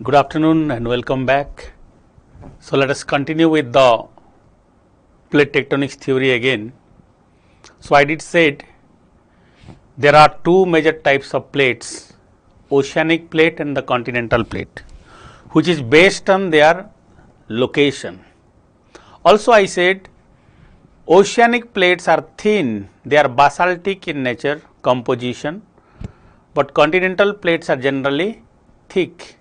Good afternoon and welcome back. So let us continue with the plate tectonics theory again. So I did said there are two major types of plates, oceanic plate and the continental plate, which is based on their location. Also I said oceanic plates are thin, they are basaltic in nature, composition, but continental plates are generally thick.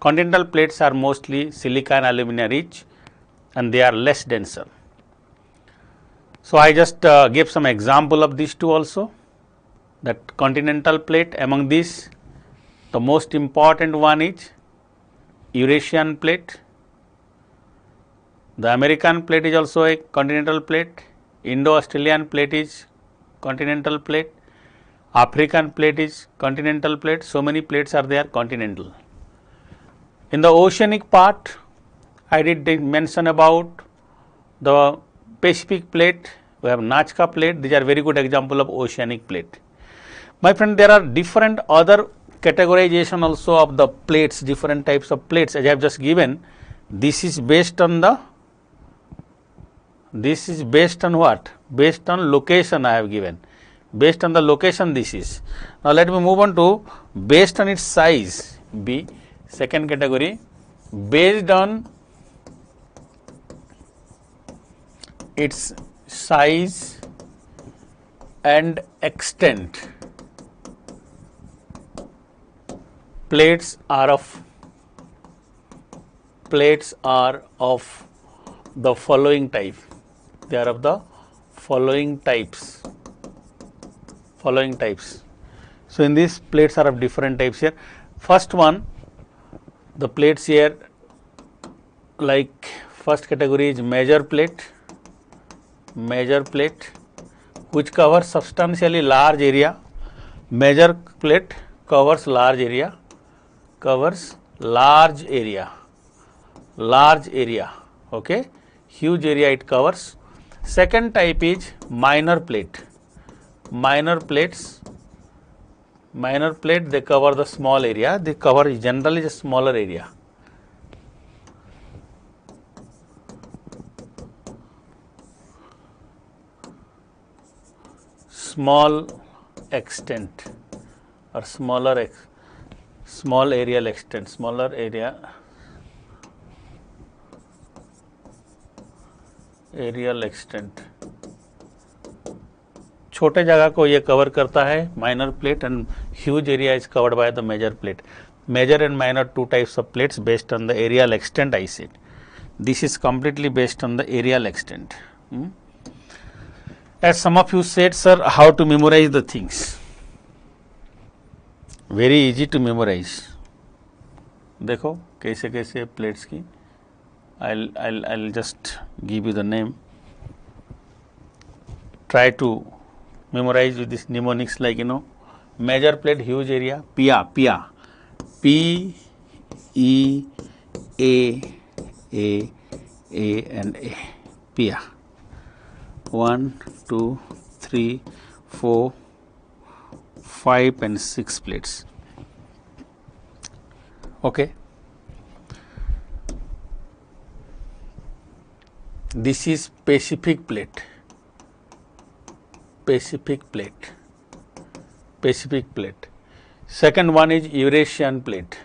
Continental plates are mostly silica and alumina rich and they are less denser. So I just gave some example of these two also, that continental plate. Among these, the most important one is Eurasian plate. The American plate is also a continental plate. Indo-Australian plate is continental plate. African plate is continental plate. So many plates are there continental. In the oceanic part, I did mention about the Pacific plate, we have Nazca plate. These are very good example of oceanic plate. My friend, there are different other categorization also of the plates, different types of plates as I have just given. This is based on what? Based on location I have given. Based on the location this is. Now let me move on to based on its size, B. Second category, based on its size and extent, plates are of the following type. They are of the following types. So in these plates are of different types here. First one, the plates here, like first category is major plate, which covers substantially large area. Major plate covers large area, okay, huge area it covers. Second type is minor plate. Minor plate, they cover the small area, they cover generally a smaller area. Small extent or small aerial extent, smaller area, aerial extent. छोटे जगह को ये cover करता है minor plate, and huge area is covered by the major plate. Major and minor two types of plates based on the aerial extent I said. This is completely based on the aerial extent. As some of you said, sir, how to memorize the things? Very easy to memorize. देखो कैसे कैसे plates की. I'll just give you the name. Try to memorize with this mnemonics, like major plate, huge area, PIA, P E A and A, PIA. 1, 2, 3, 4, 5 and 6 plates. Okay. This is Pacific plate. Second one is Eurasian plate.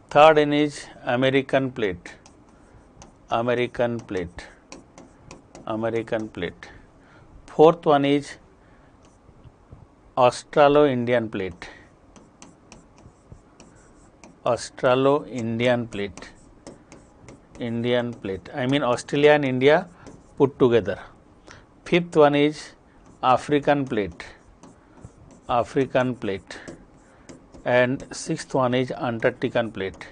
Third one is American plate. Fourth one is Australo-Indian plate. I mean Australia and India put together. Fifth one is African plate. And sixth one is Antarctican plate.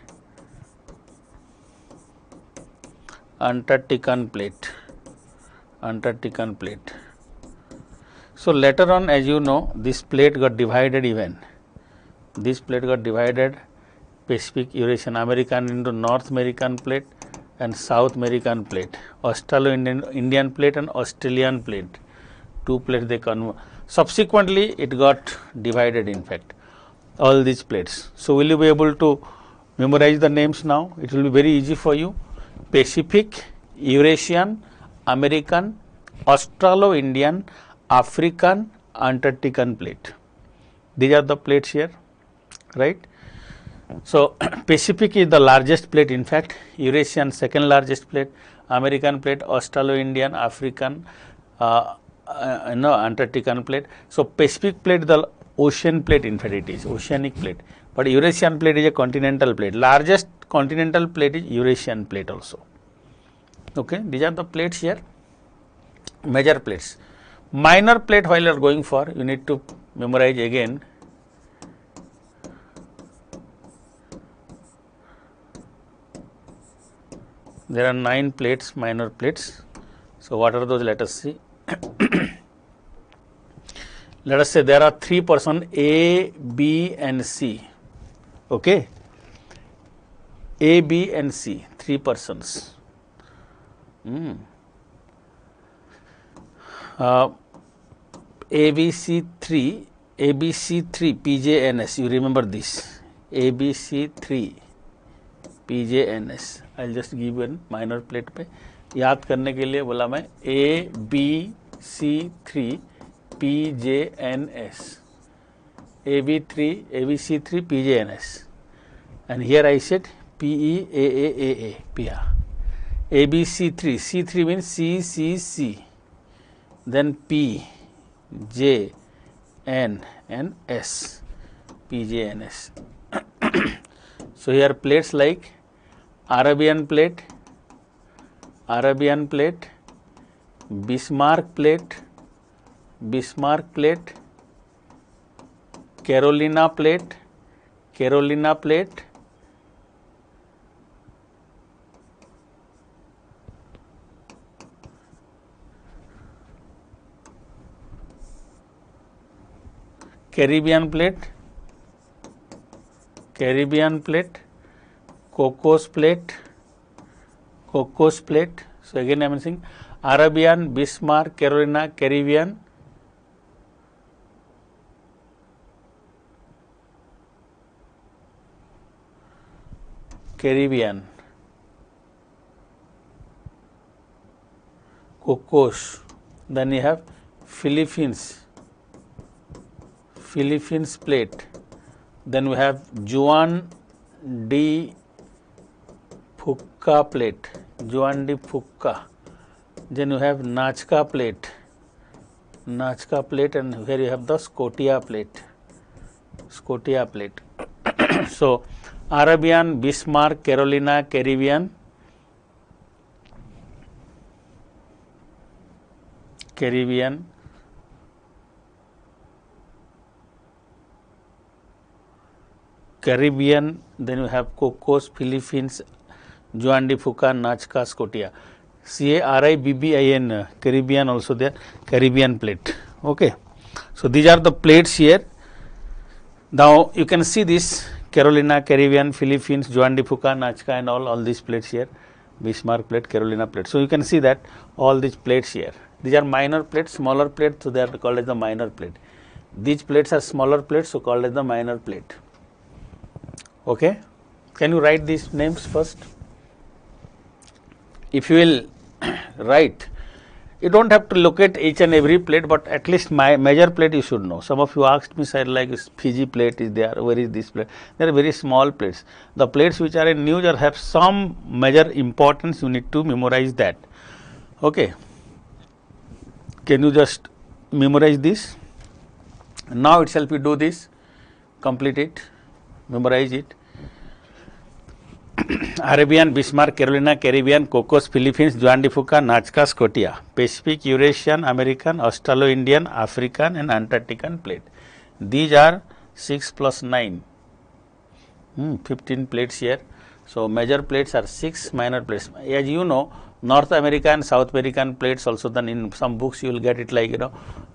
So later on, as you know, this plate got divided even. Pacific, Eurasian, American into North American plate and South American plate, Australo-Indian plate and Australian plate. 2 plates they convert. Subsequently, it got divided in fact, all these plates. So, will you be able to memorize the names now? It will be very easy for you. Pacific, Eurasian, American, Australo-Indian, African, Antarctican plate. These are the plates here, right? So, Pacific is the largest plate in fact, Eurasian second largest plate, American plate, Australo-Indian, African, Antarctican plate. So, Pacific plate the ocean plate in fact it is oceanic plate, but Eurasian plate is a continental plate. Largest continental plate is Eurasian plate also. Okay, these are the plates here, major plates. Minor plate while you are going for, you need to memorize again. There are 9 plates, minor plates. So, what are those? Let us see. Let us say there are 3 persons A, B and C. Okay. A, B and C, 3 persons. ABC3, ABC3, PJNS, you remember this, ABC3, PJNS. I will just give one minor plate पे याद करने के लिए बोला मैं ABC3, PJNS, ABC3, PJNS, and here I said PEAAAA, PA. ABC3, C3 means CCC, then P, J, N and S, PJNS. So, here plates like Arabian plate, Bismarck plate, Carolina plate, Caribbean plate, Cocos plate. So, again I am saying Arabian, Bismarck, Carolina, Caribbean, Cocos. Then you have Philippines plate. Then we have Juan de Fuca plate, Then you have Nazca plate, and here you have the Scotia plate. So, Arabian, Bismarck, Carolina, Caribbean, then you have Cocos, Philippines, Juan de Fuca, Nazca, Scotia. CARIBBIN, Caribbean also there, Caribbean plate. Okay. So, these are the plates here. Now, you can see this Carolina, Caribbean, Philippines, Juan de Fuca, Nazca and all these plates here, Bismarck plate, Carolina plate. So, you can see that all these plates here. These are minor plates, smaller plates, so they are called as the minor plate. These plates are smaller plates, so called as the minor plate. Okay. Can you write these names first? If you will write, you do not have to locate each and every plate, but at least my major plate you should know. Some of you asked me, sir, like Fiji plate is there, where is this plate? They are very small plates. The plates which are in news or have some major importance, you need to memorize that. Okay. Can you just memorize this? Now itself you do this, complete it, memorize it. Arabian, Bismarck, Carolina, Caribbean, Cocos, Philippines, Juan de Fuca, Nazca, Scotia, Pacific, Eurasian, American, Australo-Indian, African and Antarctican plate. These are 6 plus 9, 15 plates here. So, major plates are 6, minor plates. As you know, North American, South American plates also, then in some books you will get it like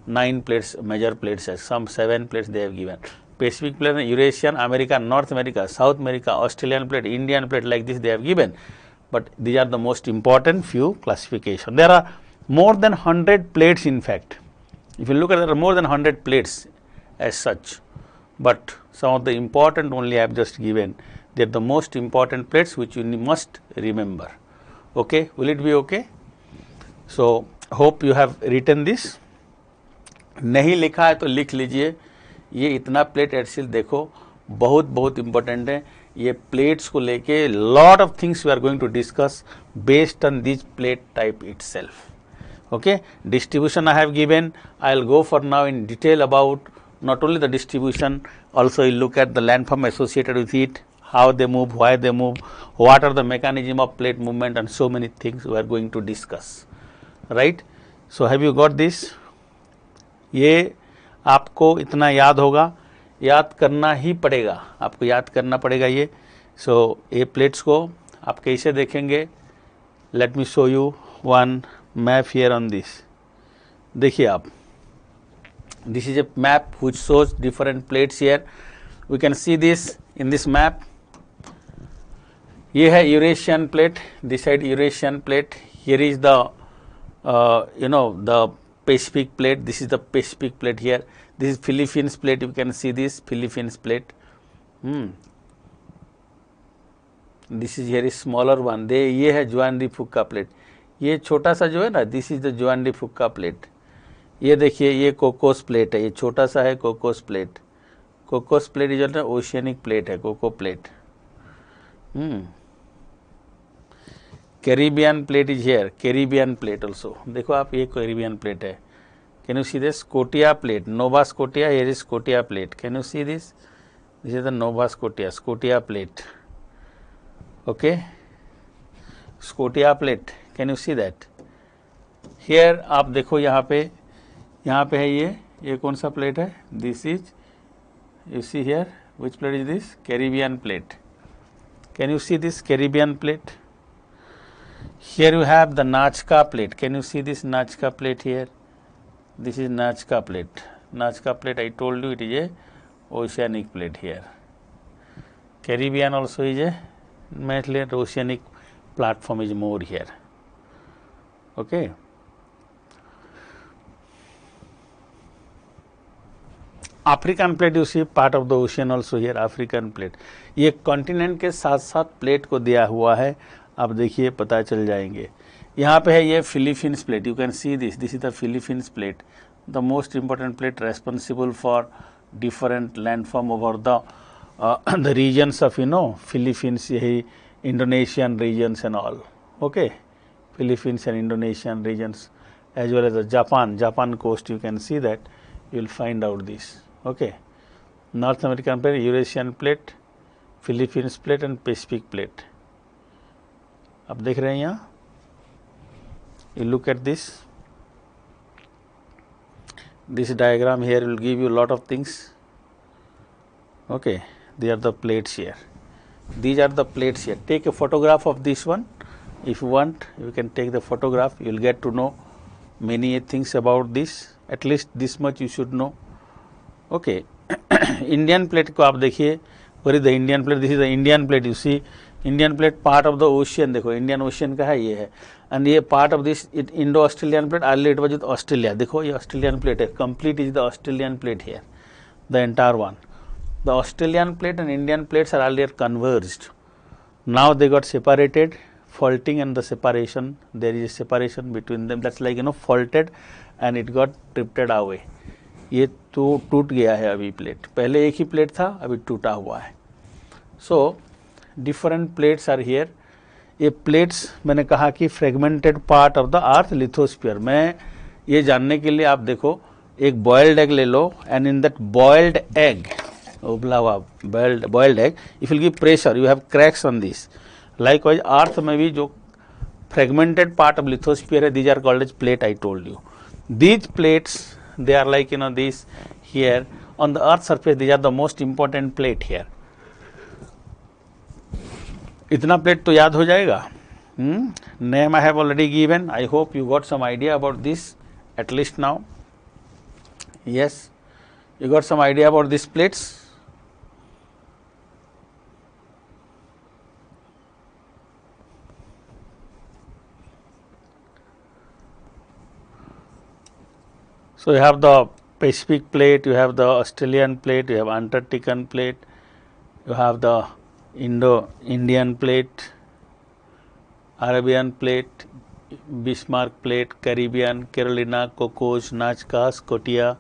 9 plates, major plates, some 7 plates they have given. Pacific plate, Eurasian, American, North America, South America, Australian plate, Indian plate, like this they have given. But these are the most important few classification. There are more than 100 plates in fact. If you look at, there are more than 100 plates as such, but some of the important only I have just given. They are the most important plates which you must remember. Okay, will it be okay? So hope you have written this. नहीं लिखा है तो लिख लीजिए. ये इतना plate EdCIL देखो, बहुत बहुत इंपॉर्टेंट है. ये प्लेट्स को लेके lot of things we are going to discuss based on this plate type itself. Okay, distribution I have given. I'll go for now in detail about not only the distribution, also you look at the landform associated with it, how they move, why they move, what are the mechanism of plate movement, and so many things we are going to discuss, right? So have you got this? ये आपको इतना याद होगा, याद करना ही पड़ेगा, आपको याद करना पड़ेगा ये. So ये प्लेट्स को आप कैसे देखेंगे? Let me show you one map here on this. देखिए आप, this is a map which shows different plates here. We can see this in this map. ये है Eurasian plate, this side Eurasian plate. Here is the the Pacific plate. This is the Pacific plate here. This is Philippines plate. You can see this Philippines plate. This is here is smaller one. ये है जुआन D फुक्का plate. ये छोटा सा जो है ना, this is the जुआन डी फुक्का प्लेट. ये देखिए, ये कोकोस प्लेट है, ये छोटा सा है कोकोस प्लेट. कोकोस प्लेट जो है ओशियनिक प्लेट है, Coco plate. Caribbean plate is here, Caribbean plate also. देखो आप, ये कैरिबियन प्लेट है. Can you see this? Scotia plate, Nova Scotia. Here is Scotia plate. Can you see this? This is the Nova Scotia, Scotia plate. Okay, Scotia plate. Can you see that? Here आप देखो, यहाँ पे है ये कौन सा plate है? This is, you see here, which plate is this? Caribbean plate. Can you see this Caribbean plate? Here you have the Nazca plate. Can you see this Nazca plate here? This is Nazca plate. Nazca plate, I told you, it is a oceanic plate here. Caribbean also is a mainly oceanic platform is more here. Okay. African plate, you see part of the ocean also here, African plate. ये continent के साथ साथ plate को दिया हुआ है, आप देखिए पता चल जाएंगे. यहाँ पे है ये Philippines plate. You can see this is the Philippines plate, the most important plate responsible for different landform over the regions of Philippines, यही Indonesian regions and all. Okay, Philippines and Indonesian regions as well as the Japan coast. You can see that, you will find out this. Okay, North American plate, Eurasian plate, Philippines plate and Pacific plate. आप देख रहे हैं यहाँ, you look at this diagram here will give you a lot of things. Okay, they are the plates here. These are the plates here. Take a photograph of this one. If you want, you can take the photograph. You will get to know many things about this. At least this much you should know. Okay. Indian plate को आप देखिए. Where is the Indian plate? This is the Indian plate. You see, Indian plate part of the ocean. देखो, Indian Ocean का है ये है. And ये part of this Indo-Australian plate. Earlier it was with Australia. देखो ये Australian plate है. Complete is the Australian plate here. The entire one. The Australian plate and Indian plates are earlier converged. Now they got separated. Faulting and the separation. There is a separation between them. That's like faulted and it got drifted away. ये तो टूट गया है अभी plate. पहले एक ही plate था, अभी टूटा हुआ है. So different plates are here. ये प्लेट्स मैंने कहा कि fragmented part of the earth lithosphere. मैं ये जानने के लिए आप देखो, एक बॉइल्ड एग ले लो and in that boiled egg, उबला हुआ boiled egg, if will give pressure, you have cracks on this. Likewise earth में भी जो फ्रेगमेंटेड पार्ट ऑफ लिथोस्फीयर है, these are called as plate. I told you these plates, they are like this here on the earth surface. These are the most important plate here. इतना plate तो याद हो जाएगा. Name I have already given. I hope you got some idea about this at least now. Yes, you got some idea about these plates. So you have the Pacific plate, you have the Australian plate, you have Antarctican plate, you have the Indo-Indian plate, Arabian plate, Bismarck plate, Caribbean, Carolina, Cocos, Nazca, Scotia,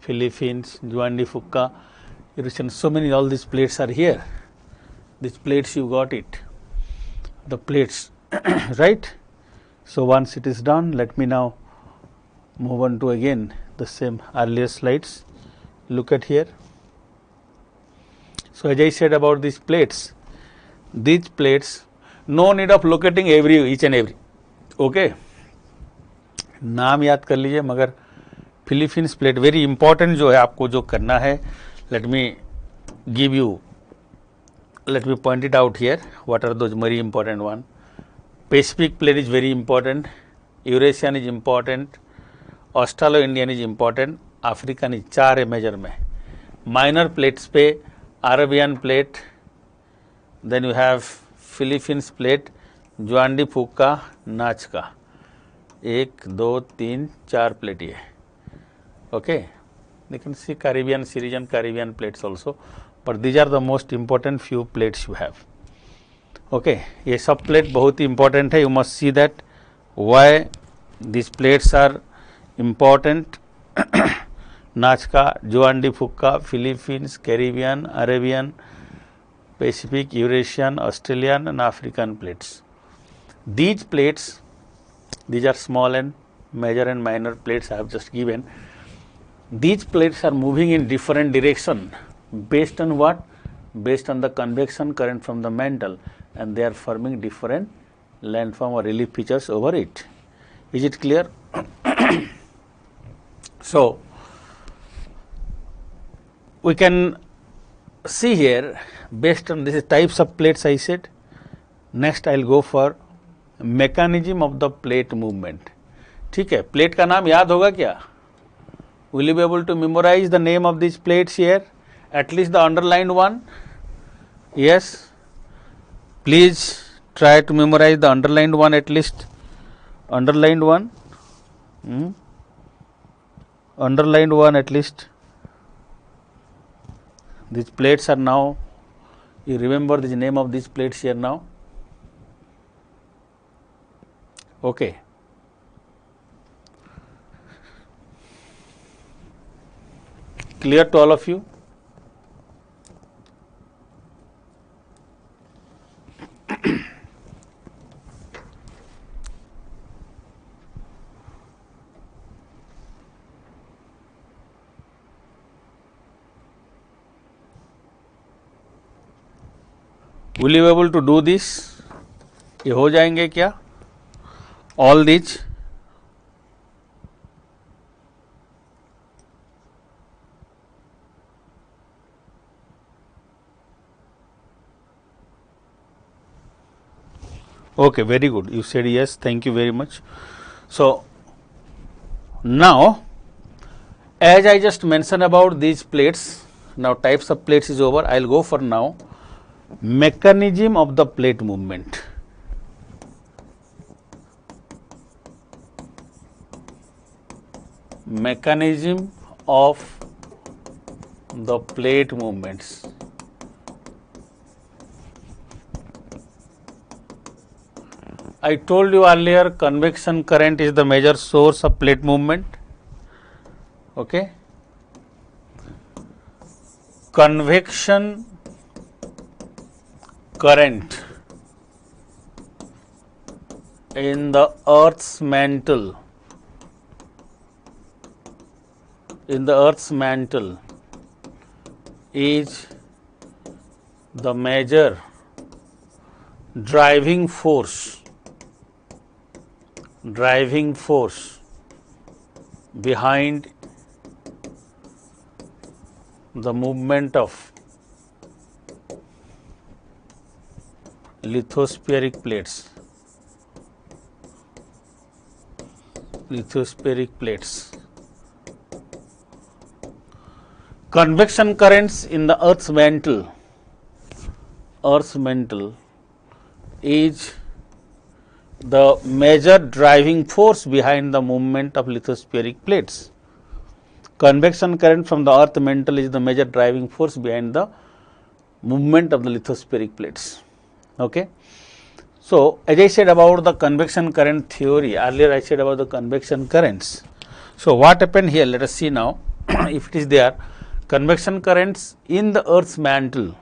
Philippines, Juan de Fuca, Eurasian. So many, all these plates are here. These plates you got it. The plates, right? So once it is done, let me now move on to again the same earlier slides. Look at here. So as I said about these plates, no need of locating each and every. Okay, नाम याद कर लीजिए, मगर Philippines plate very important जो है आपको जो करना है, let me point it out here. What are those very important one? Pacific plate is very important, Eurasian is important, Australo-Indian is important, African is 4 है मेजर में. Minor plates पे Arabian plate, then you have Philippines plate, Juan de Fuca, Nazca. 1, 2, 3, 4 plate ये. Okay, you can see Caribbean, Syrian Caribbean plates also, but these are the most important few plates you have. Okay, ये सब plate बहुत ही important है. You must see that why these plates are important. Nazca, Juan de Fuca, Philippines, Caribbean, Arabian, Pacific, Eurasian, Australian and African plates. These plates, these are small and major and minor plates I have just given. These plates are moving in different direction based on what? Based on the convection current from the mantle, and they are forming different landform or relief features over it. Is it clear? So we can see here, based on this types of plates I said. Next I will go for mechanism of the plate movement. ठीक है, plate का नाम याद होगा क्या? Will you be able to memorize the name of these plates here? At least the underlined one? Yes. Please try to memorize the underlined one at least. Underlined one. Underlined one at least. These plates are now, you remember the name of these plates here now? Okay. Clear to all of you? Will you be able to do this? ये हो जाएंगे क्या? All these? Okay, very good. You said yes. Thank you very much. So now, as I just mentioned about these plates, now types of plates is over. I will go for now mechanism of the plate movement. Mechanism of the plate movements. I told you earlier, convection current is the major source of plate movement. Okay. Convection current in the Earth's mantle, is the major driving force behind the movement of lithospheric plates. Convection currents in the Earth's mantle is the major driving force behind the movement of lithospheric plates. Convection current from the earth mantle is the major driving force behind the movement of the lithospheric plates. Okay. So, as I said about the convection current theory, earlier I said about the convection currents. So, what happened here? Let us see now. If it is there, convection currents in the earth's mantle,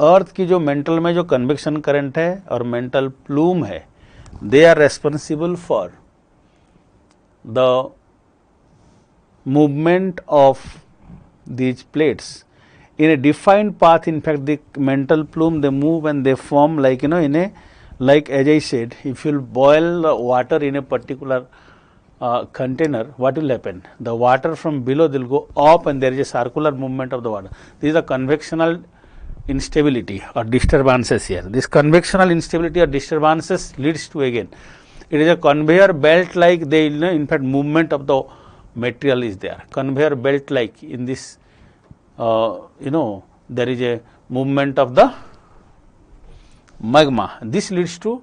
अर्थ की जो mental में जो convection current है और mantle plume है, they are responsible for the movement of these plates in a defined path. In fact, the mantle plume, they move and they form like, you know, in a, like as I said, if you boil the water in a particular container, what will happen? The water from below will go up and there is a circular movement of the water. This is a convectional instability or disturbances here. This convectional instability or disturbances leads to, again, it is a conveyor belt like, they, you know, in fact movement of the material is there. Conveyor belt like in this, you know, there is a movement of the magma. This leads to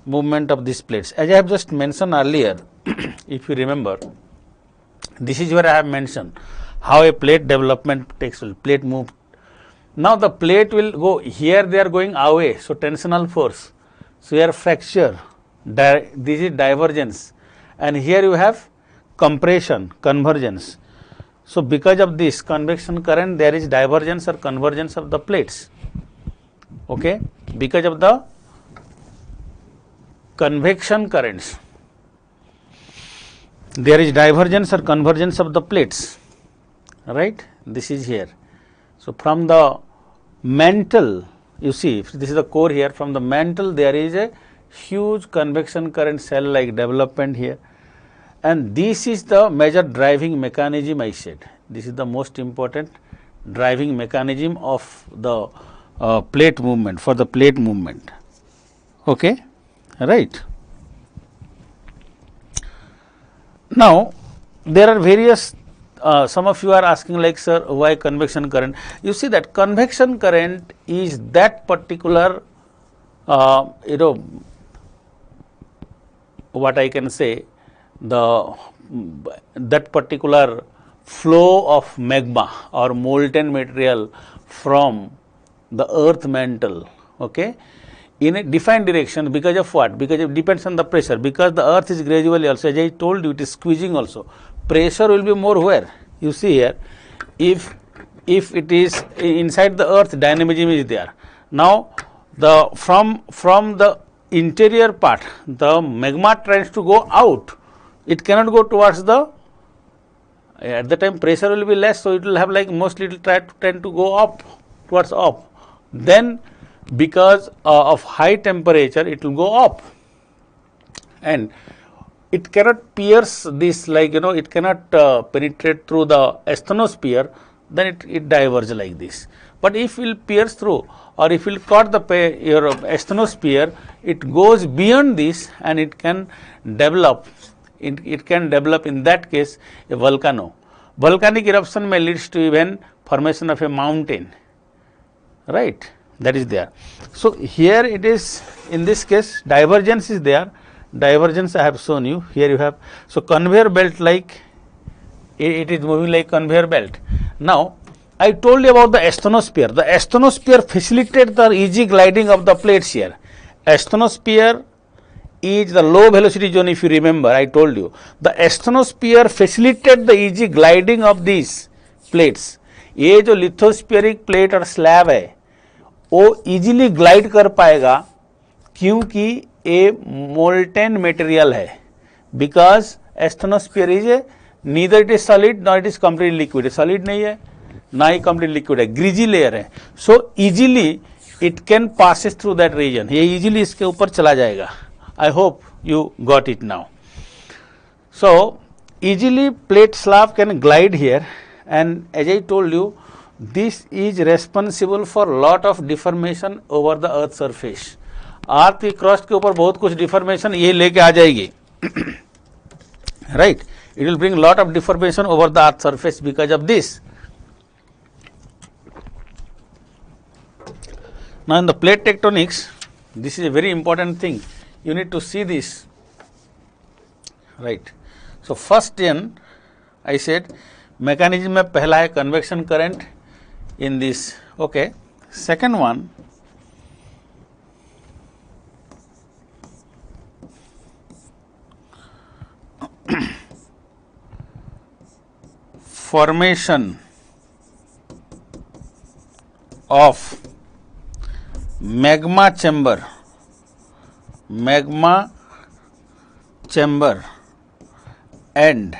movement of these plates. As I have just mentioned earlier, if you remember, this is where I have mentioned how a plate development takes place. Plate move. Now the plate will go here, they are going away, so tensional force. So here fracture, this is divergence, and here you have compression, convergence. So because of this convection current, there is divergence or convergence of the plates. Okay, because of the convection currents, there is divergence or convergence of the plates, right? This is here. So from the mantle, you see, this is the core here. From the mantle, there is a huge convection current cell like development here, and this is the major driving mechanism. I said this is the most important driving mechanism of the plate movement, for the plate movement. Okay, right. Now there are various, some of you are asking like, sir, why convection current? You see that convection current is that particular, you know, what I can say, that particular flow of magma or molten material from the earth mantle, okay, in a defined direction. Because of what? Because it depends on the pressure. Because the earth is gradually also, as I told you, it is squeezing also. Pressure will be more where? You see here, if it is inside the earth, dynamism is there. Now the from the interior part, the magma tries to go out. It cannot go towards the, at the time pressure will be less, so it will have like mostly it will tend to go up, towards up. Then because of high temperature, it will go up, and it cannot pierce this, like, you know, it cannot penetrate through the asthenosphere, then it diverges like this. But if it will pierce through, or if it will cut the your asthenosphere, it goes beyond this and it can develop. It can develop, in that case, a volcano. Volcanic eruption may leads to even formation of a mountain, right? That is there. So here it is, in this case, divergence is there. Divergence I have shown you. Here you have, so conveyor belt like, it is moving like conveyor belt. Now I told you about the asthenosphere. The asthenosphere facilitates the easy gliding of the plates here. Asthenosphere is the low velocity zone, if you remember, I told you. The asthenosphere facilitates the easy gliding of these plates. ये जो lithospheric plate और slab है, वो easily glide कर पाएगा, क्योंकि ये molten material है. Because asthenosphere is neither it is solid not it is complete liquid. Solid नहीं है, ना ही कंप्लीट लिक्विड है, ग्रीजी लेयर है. So easily it can passes through that region. ये इजीली इसके ऊपर चला जाएगा. I hope you got it now. So easily plate slab can glide here, and as I told you, this is responsible for lot of deformation over the earth surface. अर्थ की crust के ऊपर बहुत कुछ deformation ये लेके आ जाएगी, right. It will bring lot of deformation over the earth surface because of this. Now in the plate tectonics, this is a very important thing. you need to see this, right? So first in I said mechanism में पहला है convection current in this, okay. Second one, formation of magma chamber and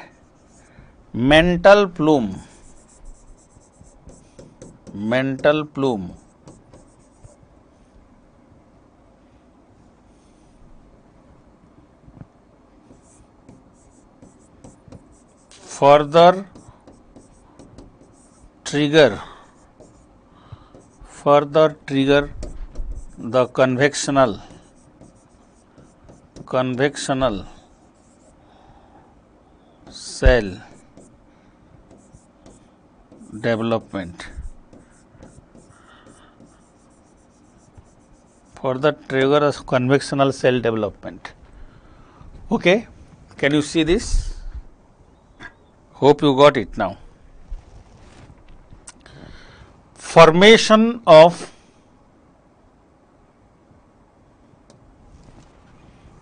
mantle plume further trigger the convectional cell development. Further trigger of convectional cell development. Okay, can you see this? Hope you got it now. Formation of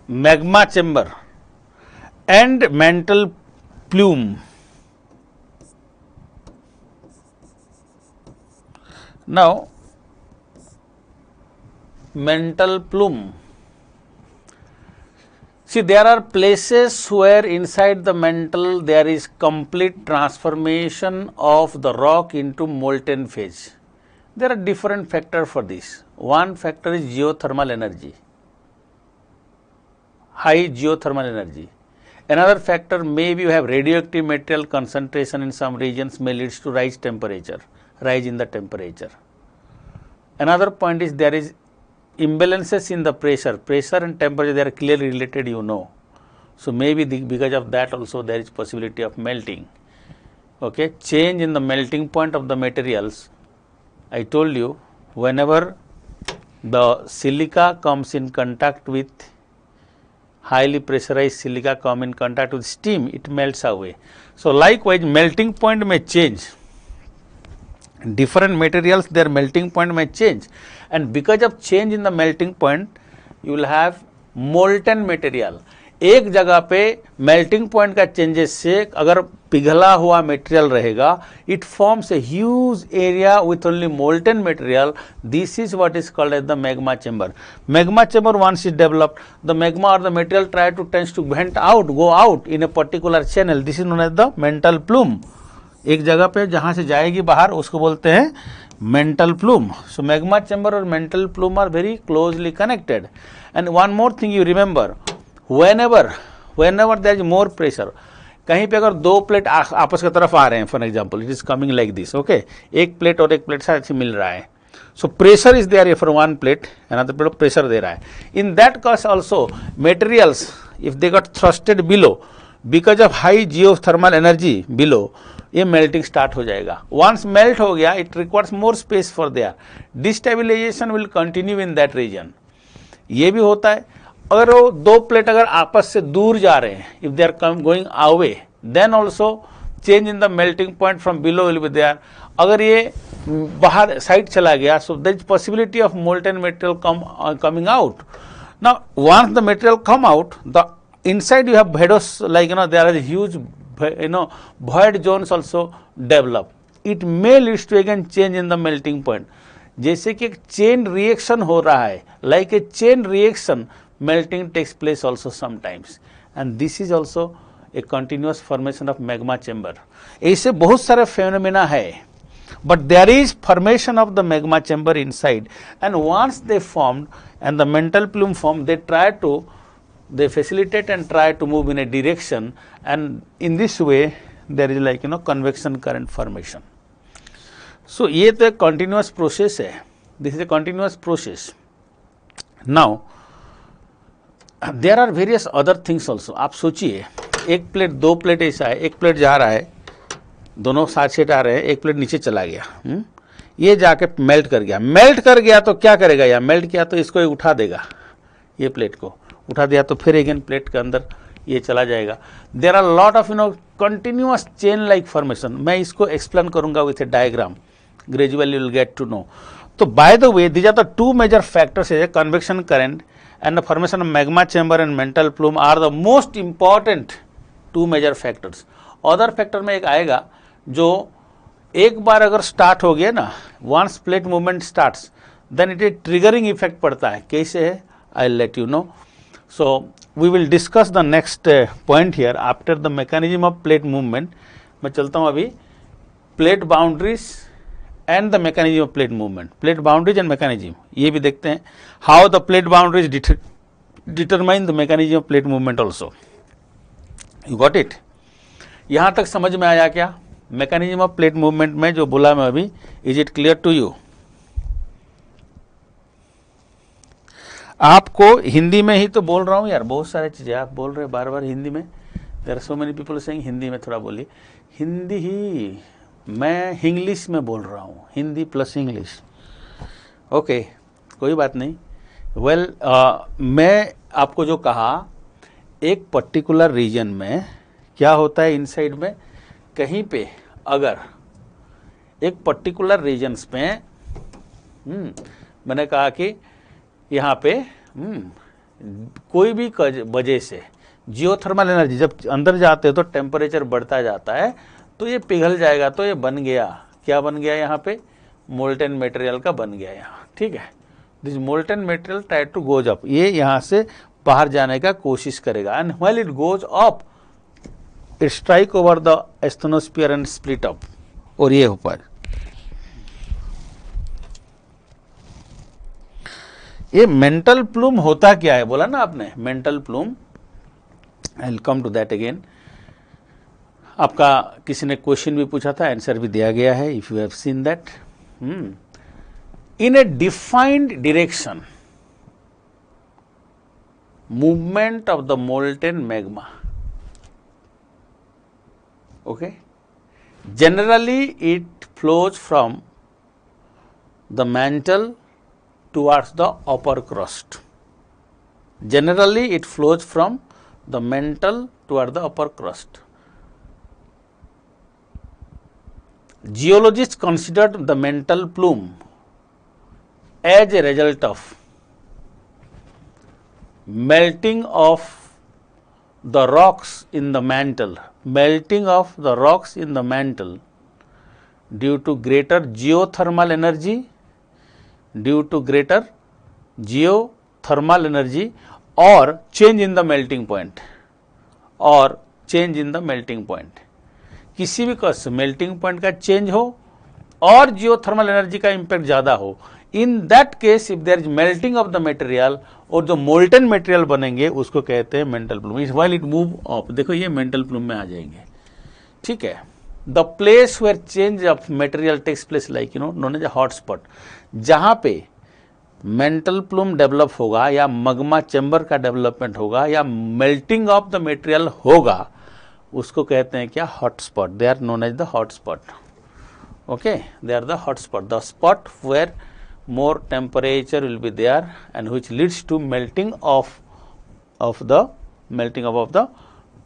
magma chamber and mantle plume. Now, mantle plume. See, there are places where inside the mantle there is complete transformation of the rock into molten phase. There are different factors for this. One factor is geothermal energy, high geothermal energy. Another factor, maybe you have radioactive material concentration in some regions may leads to rise in the temperature. Another point is there is imbalances in the pressure and temperature, they are clearly related, you know. So maybe because of that also there is possibility of melting. Okay, change in the melting point of the materials. I told you, whenever the silica comes in contact with highly pressurized silica come in contact with steam, it melts away. So likewise, melting point may change. Different materials, their melting point may change, and because of change in the melting point, you will have molten material. एक जगह पे melting point का changes से अगर पिघला हुआ material रहेगा, it forms a huge area with only molten material. This is what is called as the magma chamber. Magma chamber once is developed, the magma or the material tends to go out in a particular channel. This is known as the mantle plume. एक जगह पे जहाँ से जाएगी बाहर उसको बोलते हैं mantle plume. So magma chamber और mantle plume are very closely connected. And one more thing you remember, whenever there is more pressure, कहीं पे अगर दो प्लेट आपस की तरफ आ रहे हैं, for example it is coming like this, okay, एक प्लेट और एक प्लेट से मिल रहा है, so pressure is there for one plate, another plate pressure दे रहा है. In that case also materials if they got thrusted below because of high geothermal energy below, ये मेल्टिंग स्टार्ट हो जाएगा. वंस मेल्ट हो गया, it requires more space for there, destabilization will continue in that region. ये भी होता है अगर वो दो प्लेट अगर आपस से दूर जा रहे हैं, if they are going away, then also change in the melting point from below will be there. अगर ये बाहर साइड चला गया, so there is possibility of molten material coming out. Now once the material come out, the inside you have bhedos, like there are huge void zones also develop. It may leads to again change in the melting point. जैसे कि एक chain reaction हो रहा है, like a chain reaction, melting takes place also sometimes, and this is also a continuous formation of magma chamber. ऐसे बहुत सारे phenomena है, but there is formation of the magma chamber inside, and once they formed and the mantle plume formed, they facilitate and try to move in a direction, and in this way there is like convection current formation. So ये तो एक continuous process है, this is a continuous process. Now there are various other things also. आप सोचिए एक plate दो plate ऐसा है, एक प्लेट जा रहा है, दोनों साथ सेट आ रहे हैं, एक प्लेट नीचे चला गया, ये जाके मेल्ट कर गया तो क्या करेगा, या मेल्ट किया तो इसको उठा देगा ये प्लेट को, उठा दिया तो फिर अगेन प्लेट के अंदर ये चला जाएगा। There are lot of continuous chain like formation. मैं इसको एक्सप्लेन करूंगा with a diagram, gradually you will get to know. तो by the way these are the two major factors, convection current and the formation of magma chamber and mantle plume are the most important two major factors. other factor में एक आएगा जो एक बार अगर start हो गया ना, once plate movement starts then it is triggering effect पड़ता है। कैसे है I'll let you know. So we will discuss the next point here after the mechanism of plate movement. मैं चलता हूँ अभी plate boundaries and the mechanism of plate movement, plate boundaries and mechanism, ये भी देखते हैं how the plate boundaries determine the mechanism of plate movement also. You got it? यहाँ तक समझ में आया क्या mechanism of plate movement में जो बोला मैं अभी? Is it clear to you? आपको हिंदी में ही तो बोल रहा हूँ यार, बहुत सारे चीजें आप बोल रहे बार बार हिंदी में। There are so many people saying Hindi में थोड़ा बोलिए। हिंदी ही, मैं इंग्लिश में बोल रहा हूँ, हिंदी प्लस इंग्लिश। ओके, कोई बात नहीं। वेल मैं आपको जो कहा, एक पर्टिकुलर रीजन में क्या होता है इनसाइड में, कहीं पे अगर एक पर्टिकुलर रीजन्स में मैंने कहा कि यहाँ पे कोई भी वजह से जियोथर्मल एनर्जी जब अंदर जाते हैं तो टेम्परेचर बढ़ता जाता है, तो ये पिघल जाएगा। तो ये बन गया, क्या बन गया यहाँ पे? मोल्टेन मटेरियल का बन गया यहाँ, ठीक है। This molten material try to goes up, ये यहाँ से बाहर जाने का कोशिश करेगा। And when it goes up it strike over the asthenosphere and split up, और ये ऊपर ये मेंटल प्लूम होता क्या है बोला ना आपने, mantle plume. I will come to that again. आपका किसी ने क्वेश्चन भी पूछा था, आंसर भी दिया गया है, if you have seen that. In A defined direction movement of the molten magma, okay, generally it flows from the mantle towards the upper crust. Generally it flows from the mantle toward the upper crust. Geologists considered the mantle plume as a result of melting of the rocks in the mantle, melting of the rocks in the mantle due to greater geothermal energy, due to greater geothermal energy or change in the melting point, or change in the melting point. किसी भी कस melting point का change हो और geothermal energy का impact ज्यादा हो, in that case if there is melting of the material, और जो मोल्टन मटेरियल बनेंगे उसको कहते हैं mantle plume. Is while it move up, देखो ये मेंटल प्लूम में आ जाएंगे, ठीक है। The place where change of material takes place like known as hot spot, जहां पे मेंटल प्लूम डेवलप होगा या मगमा चैम्बर का डेवलपमेंट होगा या मेल्टिंग ऑफ द मटेरियल होगा, उसको कहते हैं क्या? Hot spot. They are known as the hot spot, okay, they are the hot spot, the spot where more temperature will be there and which leads to melting of the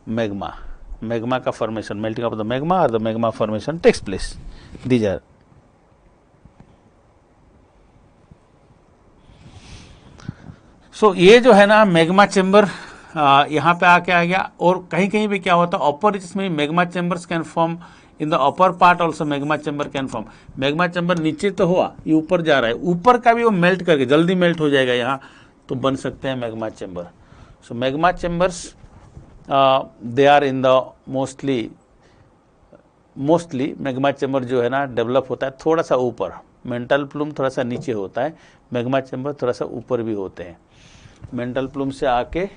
magma, magma का formation, melting of the magma और the magma formation takes place. These are so ये जो है ना magma chamber यहाँ पे आके आ गया। और कहीं कहीं पे क्या होता है, अपर रीजन्स में magma chambers can form in the upper part also, magma chamber can form. Magma chamber नीचे तो हुआ, ये ऊपर जा रहा है, ऊपर का भी वो मेल्ट करके जल्दी मेल्ट हो जाएगा यहाँ, तो बन सकते हैं magma chamber. So magma chambers they are in the mostly magma chamber जो है ना डेवलप होता है थोड़ा सा ऊपर, मेंटल प्लूम थोड़ा सा नीचे होता है, मैग्मा चैम्बर थोड़ा सा ऊपर भी होते हैं। मेंटल प्लूम से आके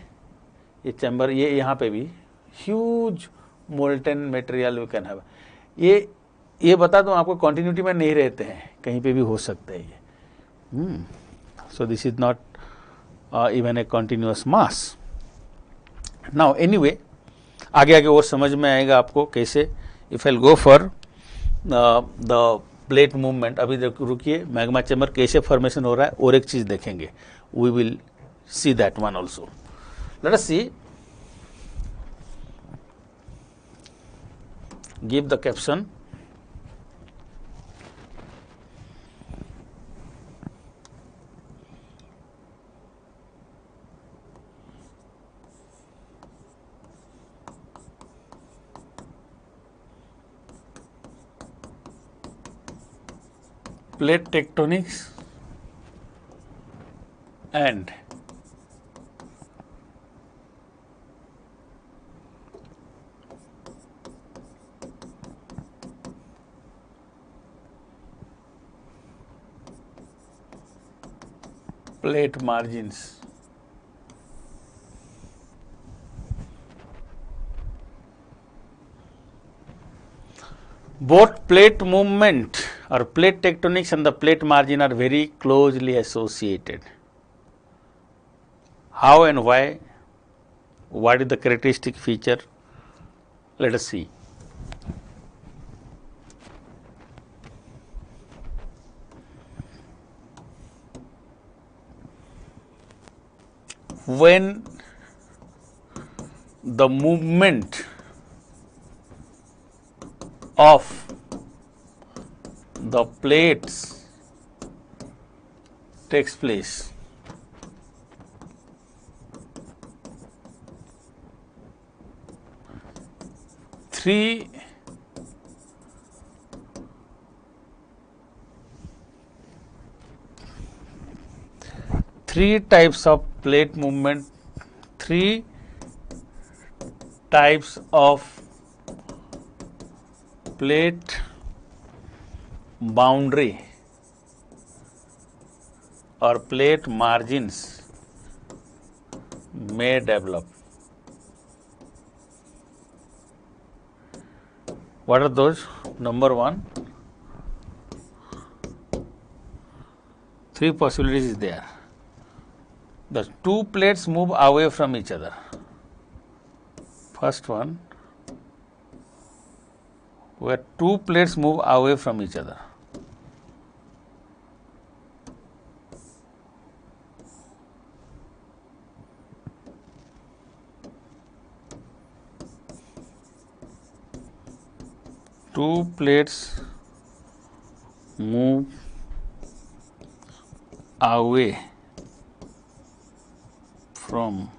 ये चैम्बर, ये यहाँ पे भी huge molten material we can have. ये बता दूं आपको, कंटिन्यूटी में नहीं रहते हैं, कहीं पे भी हो सकते हैं ये। So this is not even a continuous mass. Now anyway, आगे आगे और समझ में आएगा आपको कैसे। If I go for the plate movement, अभी रुकिए, मैग्मा चैम्बर कैसे फॉर्मेशन हो रहा है, और एक चीज देखेंगे, we will see that one also. Let us see. Give the caption. Plate tectonics and plate margins. Both plate movement or plate tectonics and the plate margin are very closely associated. How and why? What is the characteristic feature? Let us see. When the movement of the plates takes place, three types of plate movement, three types of plate boundary or plate margins may develop. What are those? Number one, three possibilities is there. The two plates move away from each other. First one, where two plates move away from each other. Two plates move away from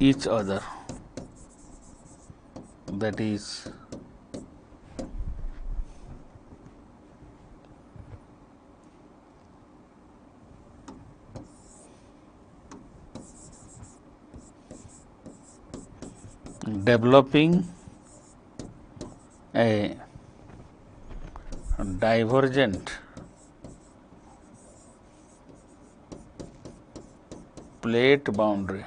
each other, that is developing a divergent plate boundary.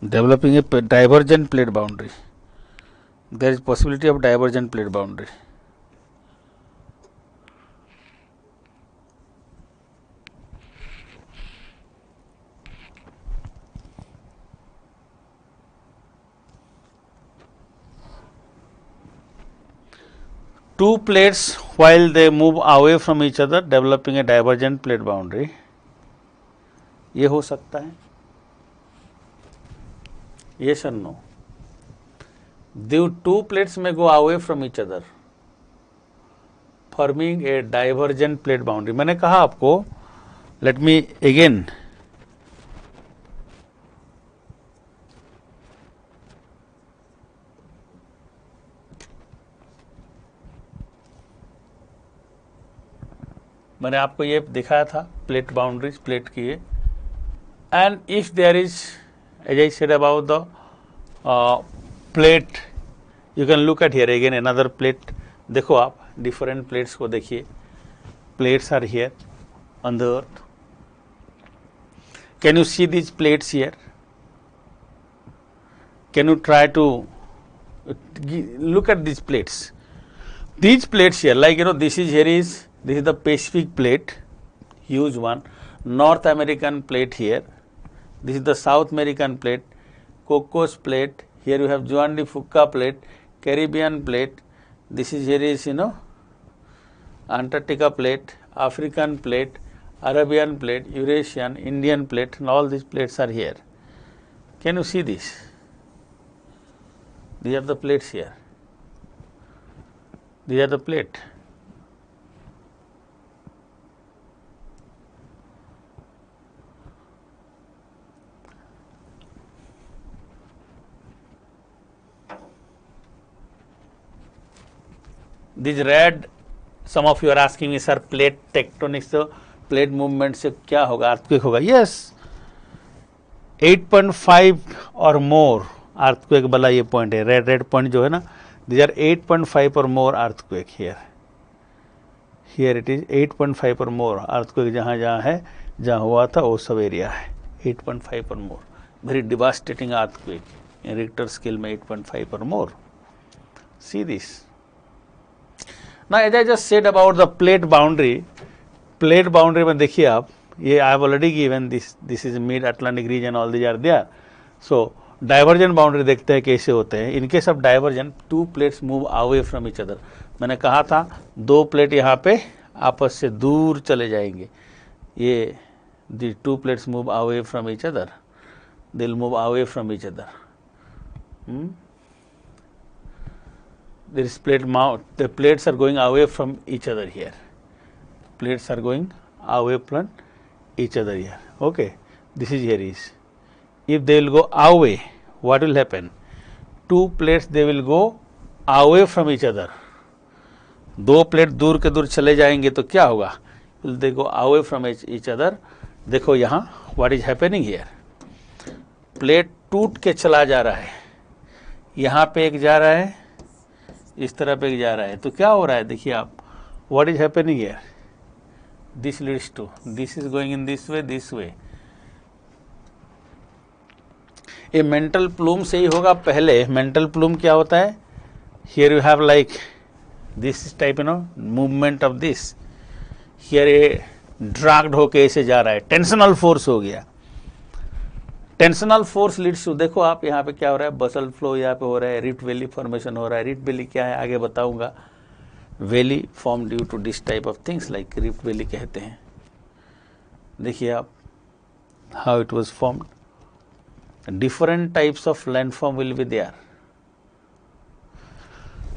Developing a divergent plate boundary. There is possibility of divergent plate boundary. Two plates, while they move away from each other, developing a divergent plate boundary. ये हो सकता है? Yes or no? The two plates may go away from each other, forming a divergent plate boundary. मैंने कहा आपको, let me again मैंने आपको ये दिखाया था प्लेट बाउंड्रीज प्लेट की है. And if there is as I said about the plate, you can look at here again another plate. देखो आप डिफरेंट प्लेट्स को देखिए. Plates are here on the earth. Can you see these plates here? Can you try to look at these plates? These plates here, like this is the Pacific plate, huge one. North American plate here. This is the South American plate, Cocos plate. Here you have Juan de Fuca plate, Caribbean plate. This is here is Antarctica plate, African plate, Arabian plate, Eurasian, Indian plate, and all these plates are here. Can you see this? These are the plates here. These are the plate. These red, some of you are asking me, sir, plate tectonics, so plate movement से क्या होगा, earthquake होगा? Yes, 8.5 or more earthquake वाला ये point है, red point जो है ना, these are 8.5 or more earthquake here. Here it is 8.5 or more earthquake जहाँ जहाँ है, जहाँ हुआ था वो सब एरिया है 8.5 or more. Very devastating earthquake in Richter scale में 8.5 or more. See this. Now as I just said about the plate boundary में देखिए आप, ये I have already given this is mid Atlantic region, all these are there. So divergent boundary देखते हैं कैसे होते हैं. In case of divergent, two plates move away from each other. मैंने कहा था दो प्लेट यहाँ पे आपस से दूर चले जाएंगे. ये the two plates move away from each other. They'll move away from each other. This plate mount, the plates are going away from each other here. Plates are going away from each other here. Okay, this is here is. If they will go away, what will happen? Two plates they will go away from each other. दो plate दूर के दूर चले जाएंगे तो क्या होगा? Will they go away from each other? देखो यहाँ what is happening here? Plate टूट के चला जा रहा है. यहाँ पे एक जा रहा है, इस तरह पे जा रहा है, तो क्या हो रहा है देखिए आप, what is happening here? This leads to, this is going in this way. ये मेंटल प्लूम से ही होगा. पहले मेंटल प्लूम क्या होता है? Here you have like this type movement of this. Here ये ड्रैग्ड होके ऐसे जा रहा है, टेंशनल फोर्स हो गया. टेंशनल फोर्स लीड्स टू, देखो आप यहाँ पे क्या हो रहा है, बसल फ्लो यहाँ पे हो रहा है, रिफ्ट वैली फॉर्मेशन हो रहा है. रिफ्ट वैली क्या है आगे बताऊंगा. Valley form due to this type of things like rift valley कहते हैं. देखिए आप how it was formed. Different types of landform will be there.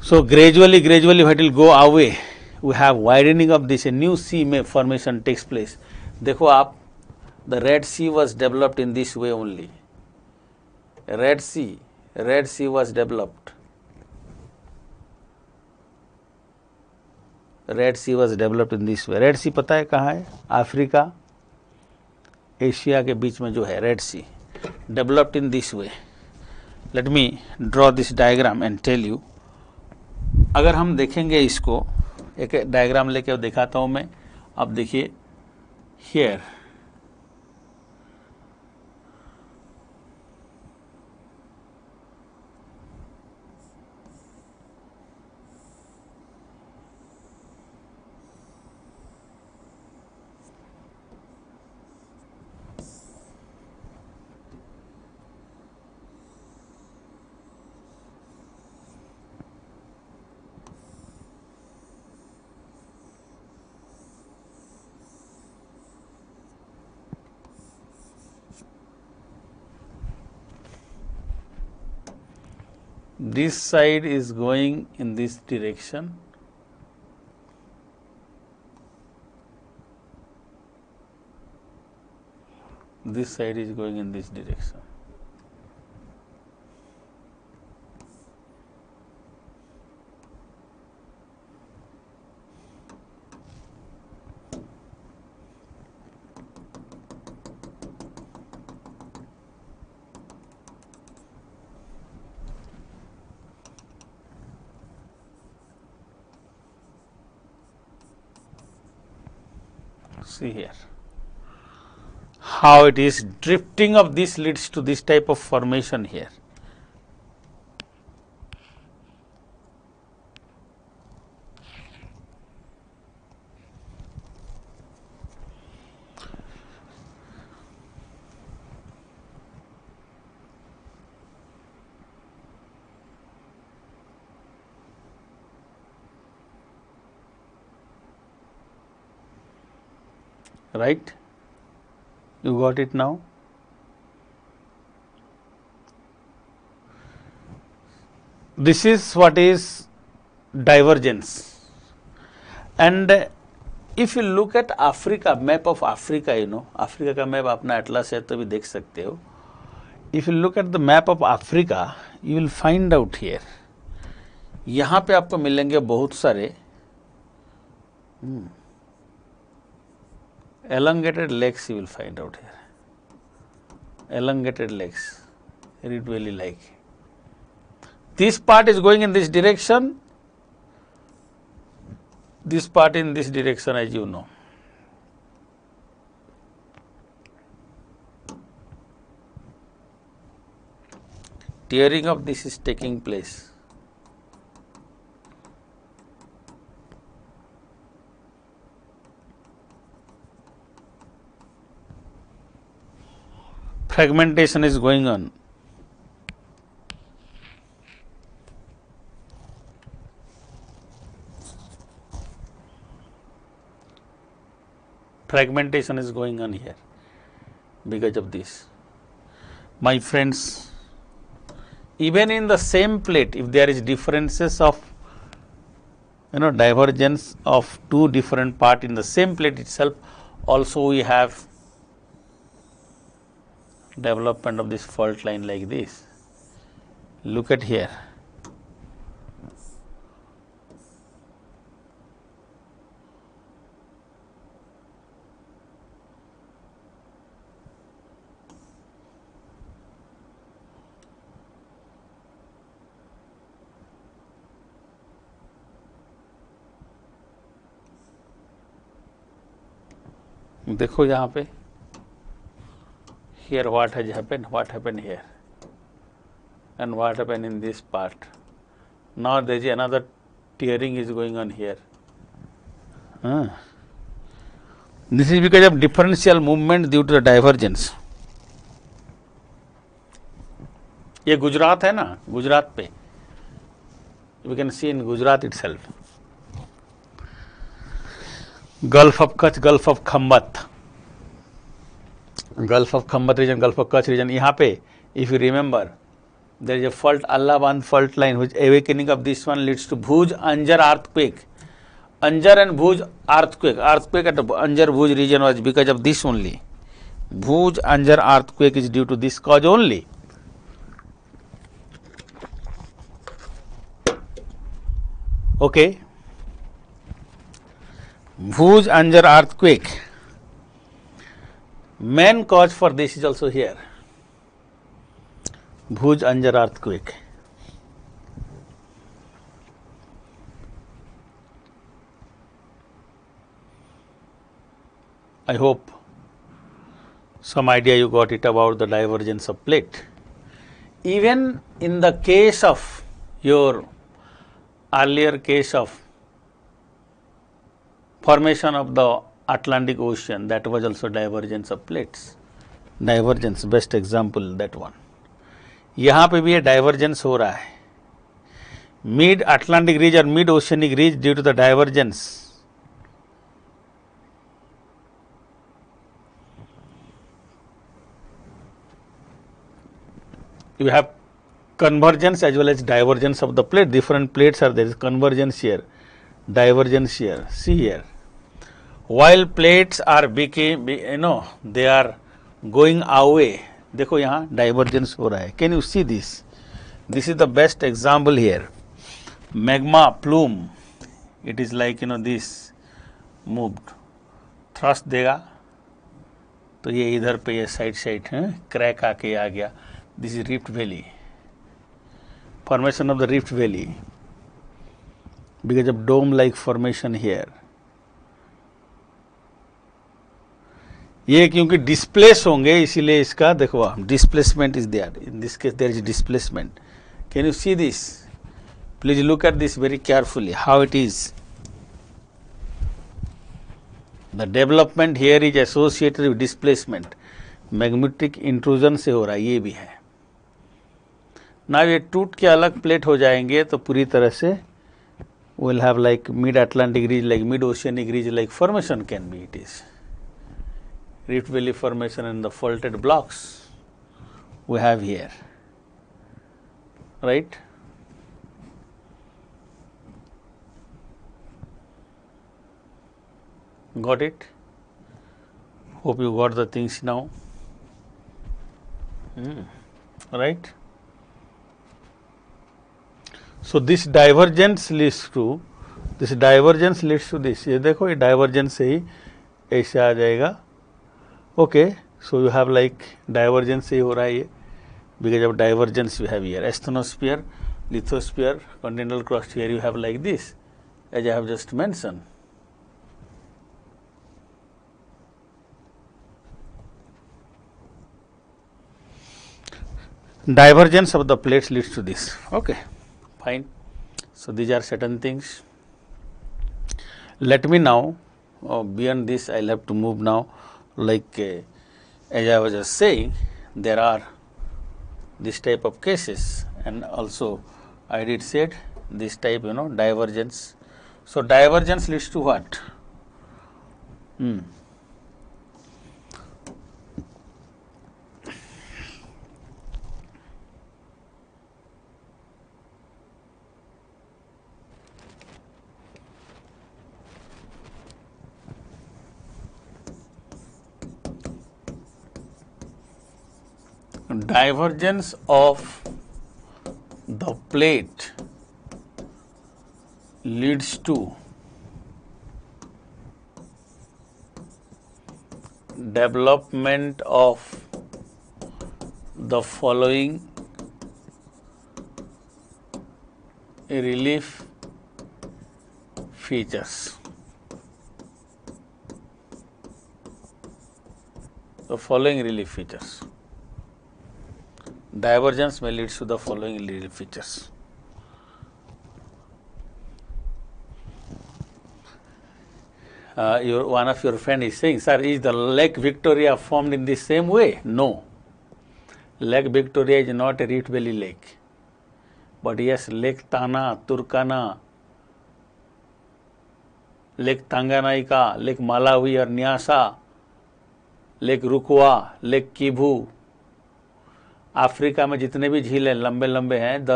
So gradually what will go away, we have widening of this, a new sea में formation takes place. देखो आप, the Red Sea was developed in this way only. Red Sea was developed. Red Sea was developed in this way. Red Sea पता है कहाँ है? Africa Asia के बीच में जो है Red Sea, developed in this way. Let me draw this diagram and tell you. अगर हम देखेंगे इसको, एक डायग्राम लेके दिखाता हूँ मैं. अब देखिए here. This side is going in this direction. This side is going in this direction. See here how it is drifting of this leads to this type of formation here. right? You got it now? This is what is divergence. And if you look at Africa, map of Africa, you know, Africa का map अपना atlas है तो भी देख सकते हो. If you look at the map of Africa, you will find out here. यहाँ पे आपको मिलेंगे बहुत सारे elongated lakes you will find out here. Elongated lakes, Rift Valley like. This part is going in this direction, this part in this direction, as you know. Tearing of this is taking place. Fragmentation is going on. Fragmentation is going on here because of this. My friends, even in the same plate, if there is differences of, you know, divergence of two different parts in the same plate itself, also we have development of this fault line like this. Look at here. देखो यहाँ पे, here what has happened here, and what happened in this part. Now there is another tearing is going on here. This is because of differential movement due to the divergence. ये गुजरात है ना, गुजरात पे, we can see in Gujarat itself. Gulf of Kutch, Gulf of Khambat, Gulf of Khambat region, Gulf of Kutch region. यहाँ पे, if you remember, there is a fault, Allahabad fault line, which awakening of this one leads to Bhuj Anjar earthquake. Anjar and Bhuj earthquake. Earthquake at Anjar Bhuj region was because of this only. Bhuj Anjar earthquake is due to this cause only. Okay. Bhuj Anjar earthquake. Main cause for this is also here. Bhuj Anjar earthquake. I hope some idea you got it about the divergence of plate. Even in the case of your earlier case of formation of the Atlantic Ocean, that was also divergence of plates. Divergence, best example that one. यहाँ पे भी ये divergence हो रहा है. Mid Atlantic ridge or mid oceanic ridge due to the divergence. You have convergence as well as divergence of the plate. Different plates are there. Is convergence here, divergence here. See here. While plates are became, you know, they are going away. देखो यहाँ divergence हो रहा है. Can you see this? This is the best example here. Magma plume. It is like, you know, this moved. Thrust देगा तो ये इधर पे ये साइड है क्रैक आके आ गया. This is Rift Valley. Formation of the Rift Valley because of dome-like formation here. ये क्योंकि डिस्प्लेस होंगे इसीलिए इसका देखो displacement is there. In this case there is displacement. Can you see this? Please look at this very carefully how it is. The development here is associated with displacement. Magnetic intrusion से हो रहा है. ये भी है ना. ये टूट के अलग प्लेट हो जाएंगे तो पूरी तरह से will have like mid Atlantic ridge, like mid oceanic ridge, like formation can be. It is Rift Valley Formation and the faulted blocks we have here, right? Got it? Hope you got the things now. Right? So this divergence leads to this. ये देखो ये divergence से ही ऐसे आ जाएगा. Okay, so you have like divergence से ही हो रहा है ये, because of divergence you have here asthenosphere, lithosphere, continental crust. Here you have like this, as I have just mentioned. Divergence of the plates leads to this. Okay, fine. So these are certain things. Let me now, beyond this, I'll have to move now. Like as I was just saying, there are this type of cases, and also I did said this type, divergence. So divergence leads to what? Divergence of the plate leads to development of the following relief features. The following relief features. Divergence may lead to the following relief features. One of your friend is saying, sir, is the Lake Victoria formed in the same way? No. Lake Victoria is not a Rift Valley lake. But yes, Lake Tana, Turkana, Lake Tanganyika, Lake Malawi or Nyasa, Lake Rukwa, Lake Kivu, Africa में जितने भी झीलें लंबे लंबे हैं,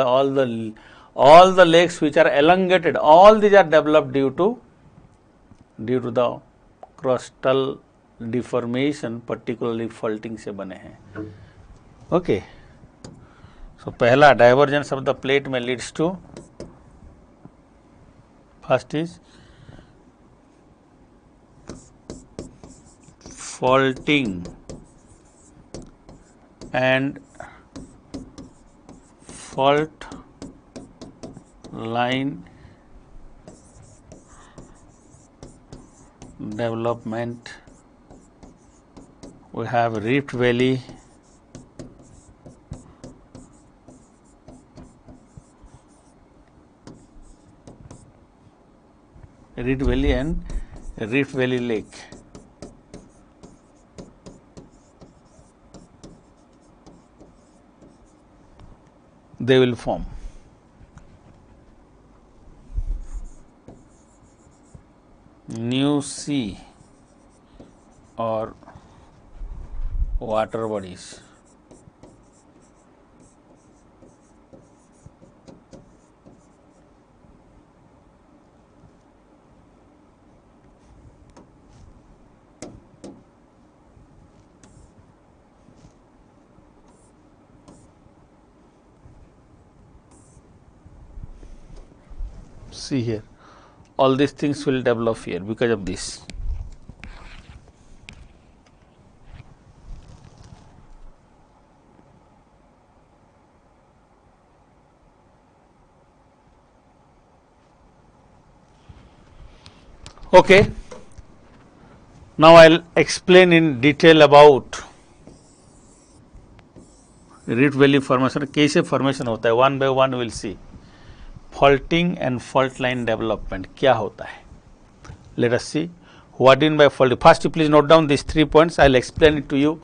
all the lakes which are elongated, all these are developed due to the crustal deformation, particularly faulting से बने हैं. Okay. So पहला divergence of the plate में leads to, first is faulting and fault line development. We have Rift Valley, and Rift Valley Lake. They will form. New sea or water bodies. See here, all these things will develop here because of this. Okay, now I'll explain in detail about Rift Valley formation. कैसे formation होता है, one by one we'll see. Faulting and fault line development क्या होता है? Let us see what do you mean by faulting. First, you please note down these 3 points. I'll explain it to you.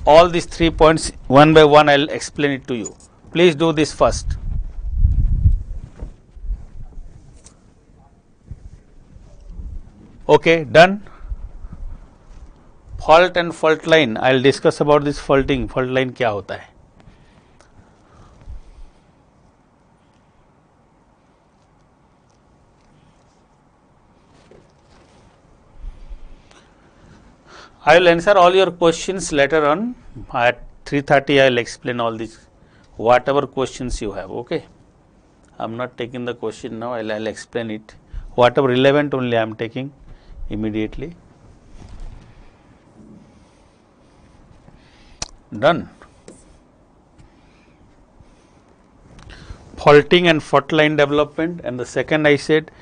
All these 3 points one by one I'll explain it to you. Please do this first. Okay, done. Fault and fault line, I will discuss about this faulting, fault line क्या होता है. I will answer all your questions later on. At 3:30 I will explain all this, whatever questions you have. Okay, I am not taking the question now. I will explain it. Whatever relevant only I am taking immediately. Done. Faulting and fault line development, and the second I said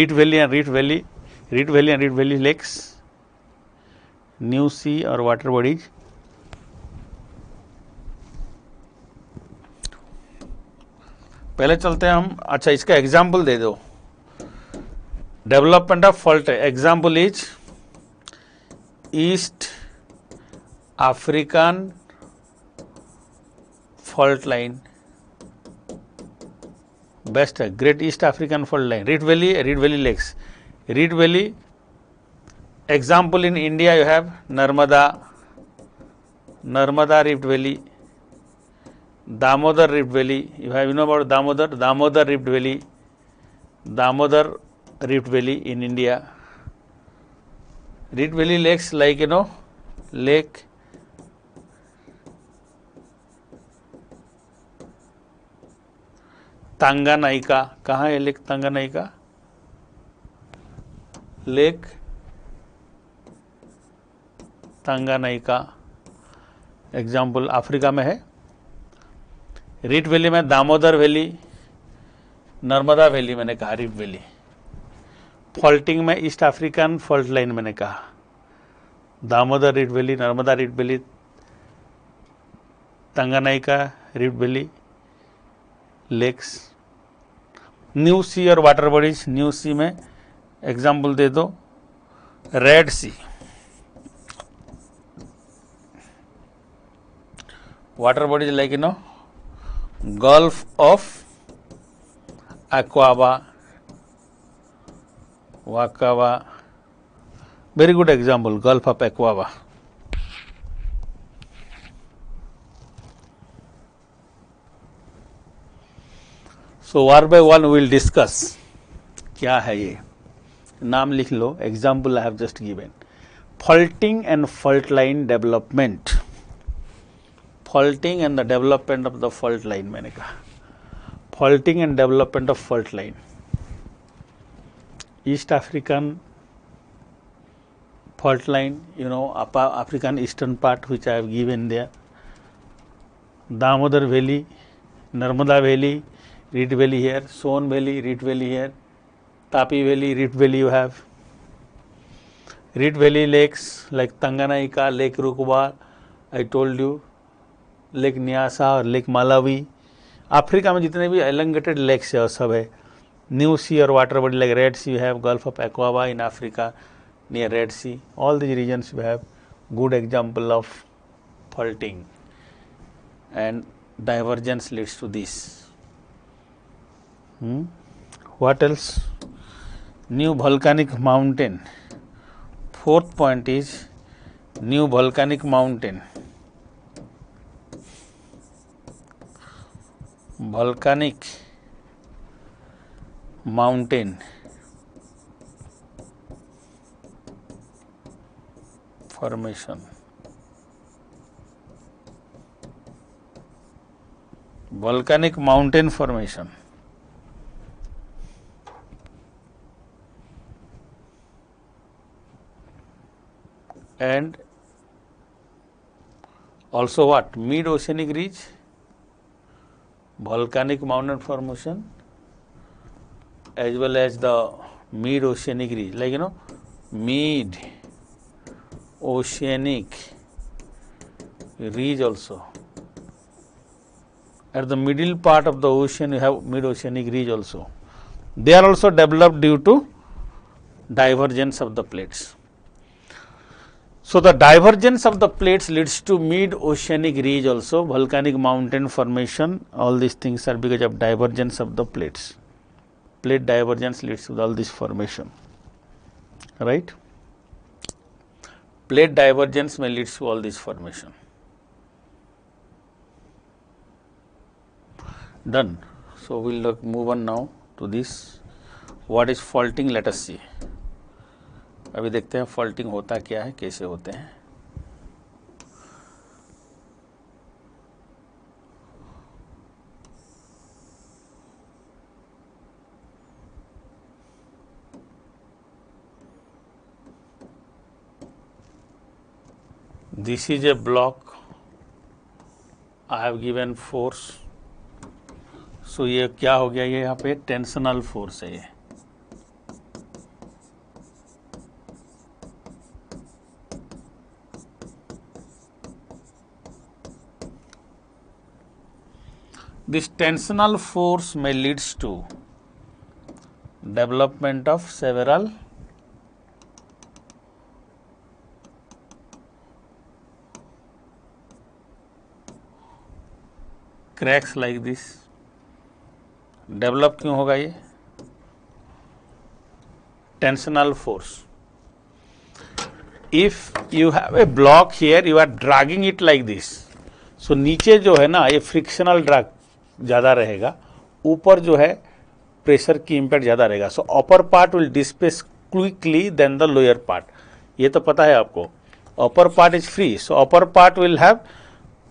Reed Valley and Reed Valley lakes, new sea और water bodies. पहले चलते हैं हम. अच्छा, इसका example दे दो. Development of fault, example is east African fault line. Best है, great east African fault line. Rift valley lakes. Rift valley example in India you have Narmada Rift Valley, Damodar Rift Valley. You have, you know about Damodar Rift Valley in India. Rift Valley lakes, like, you know, lake Tanganyika. कहाँ है lake Tanganyika? Lake Tanganyika example Africa में है. REET valley में Damodar valley, Narmada valley मैंने कहा, rift valley. Faulting में east African fault line मैंने कहा, Damodar rift valley, Narmada rift valley, Tanganyika rift valley lakes. New sea और वाटर बॉडीज. न्यू सी में एग्जाम्पल दे दो Red Sea, water bodies like, you know, Gulf of Aqaba, very good example, Gulf of Aqaba. So one by one we will discuss क्या है ये. नाम लिख लो. Example I have just given. Faulting and fault line development. Faulting and the development of the fault line मैंने कहा. Faulting and development of fault line. East African fault line, you know, African eastern part which I have given there. Damodar Valley, Narmada Valley, Reed Valley here, Son Valley, Reed Valley here, Tapi Valley, Reed Valley you have. Reed Valley lakes like Tanganyika, Lake Rukwa, I told you, Lake Nyasa और Lake Malawi. Africa में जितने भी elongated lakes है सब है. New sea or water body like Red Sea, you have Gulf of Aqaba in Africa near Red Sea. All these regions we have good example of faulting, and divergence leads to this. What else? New volcanic mountain. Fourth point is new volcanic mountain. Volcanic mountain formation. Volcanic mountain formation. And also what? Mid-oceanic ridge, volcanic mountain formation, as well as the mid-oceanic ridge, like, you know, mid-oceanic ridge also. At the middle part of the ocean, you have mid-oceanic ridge also. They are also developed due to divergence of the plates. So the divergence of the plates leads to mid-oceanic ridge also, volcanic mountain formation. All these things are because of divergence of the plates. Plate divergence leads to all this formation, right? plate divergence may leads to all this formation. Done. So we'll move on now to this. What is faulting? Let us see. अभी देखते हैं faulting होता क्या है, कैसे होते हैं. This is a block. I have given force. So ये क्या हो गया, ये यहाँ पे टेंशनल फोर्स है. ये this tensional force may leads to development of several cracks like this. Develop क्यों होगा ये? Tensional force. If you have a block here, you are dragging it like this. So नीचे जो है ना, ये फ्रिक्शनल ड्रैग ज़्यादा रहेगा, ऊपर जो है प्रेशर की इम्पैक्ट ज़्यादा रहेगा. So upper part will displace quickly than the lower part. ये तो पता है आपको. Upper part is free, so upper part will have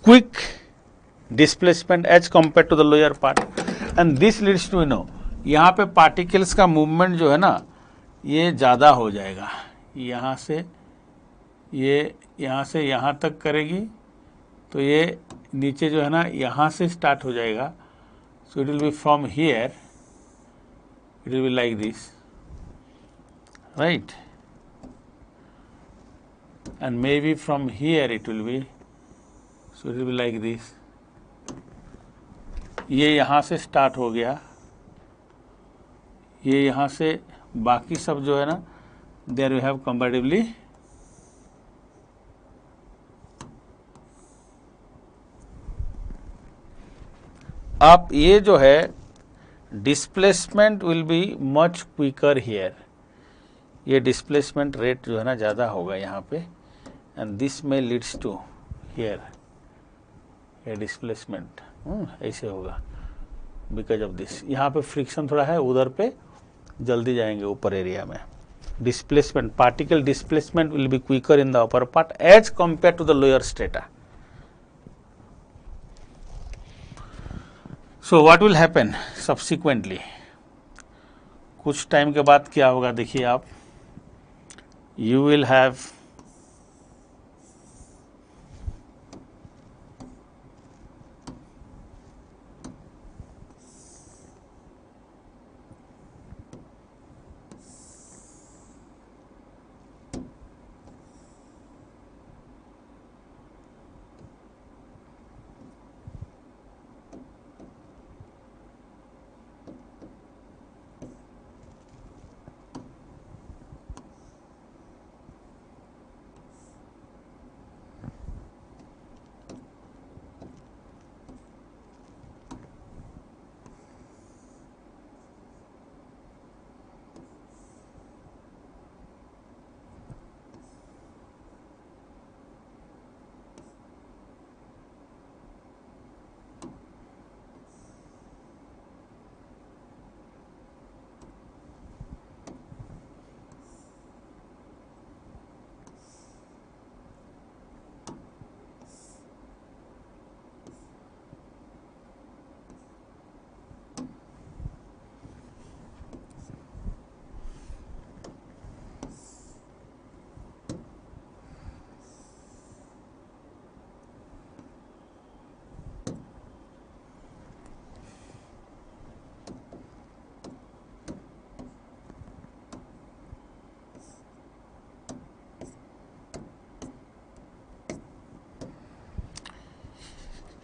quick displacement as compare to the lower part. And this leads to, यहाँ पे particles का movement जो है ना, ये ज़्यादा हो जाएगा. यहाँ से यहाँ तक करेगी, तो ये नीचे जो है ना, यहाँ से स्टार्ट हो जाएगा. So it will be from here, it will be like this, right. And may be from here it will be, so it will be like this. ये यहाँ से स्टार्ट हो गया, ये यहाँ से बाकी सब जो है ना, देयर वी हैव कंपैरेटिवली अब ये जो है displacement will be much quicker here. ये डिस्प्लेसमेंट रेट जो है ना ज़्यादा होगा यहाँ पे. एंड दिस में लीड्स टू हियर ये डिस्प्लेसमेंट ऐसे होगा बिकॉज ऑफ दिस. यहाँ पे फ्रिक्शन थोड़ा है, उधर पे जल्दी जाएंगे ऊपर एरिया में. Displacement, particle displacement will be quicker in the upper part as compare to the lower strata. So what will happen subsequently, कुछ टाइम के बाद क्या होगा देखिए आप. यू विल हैव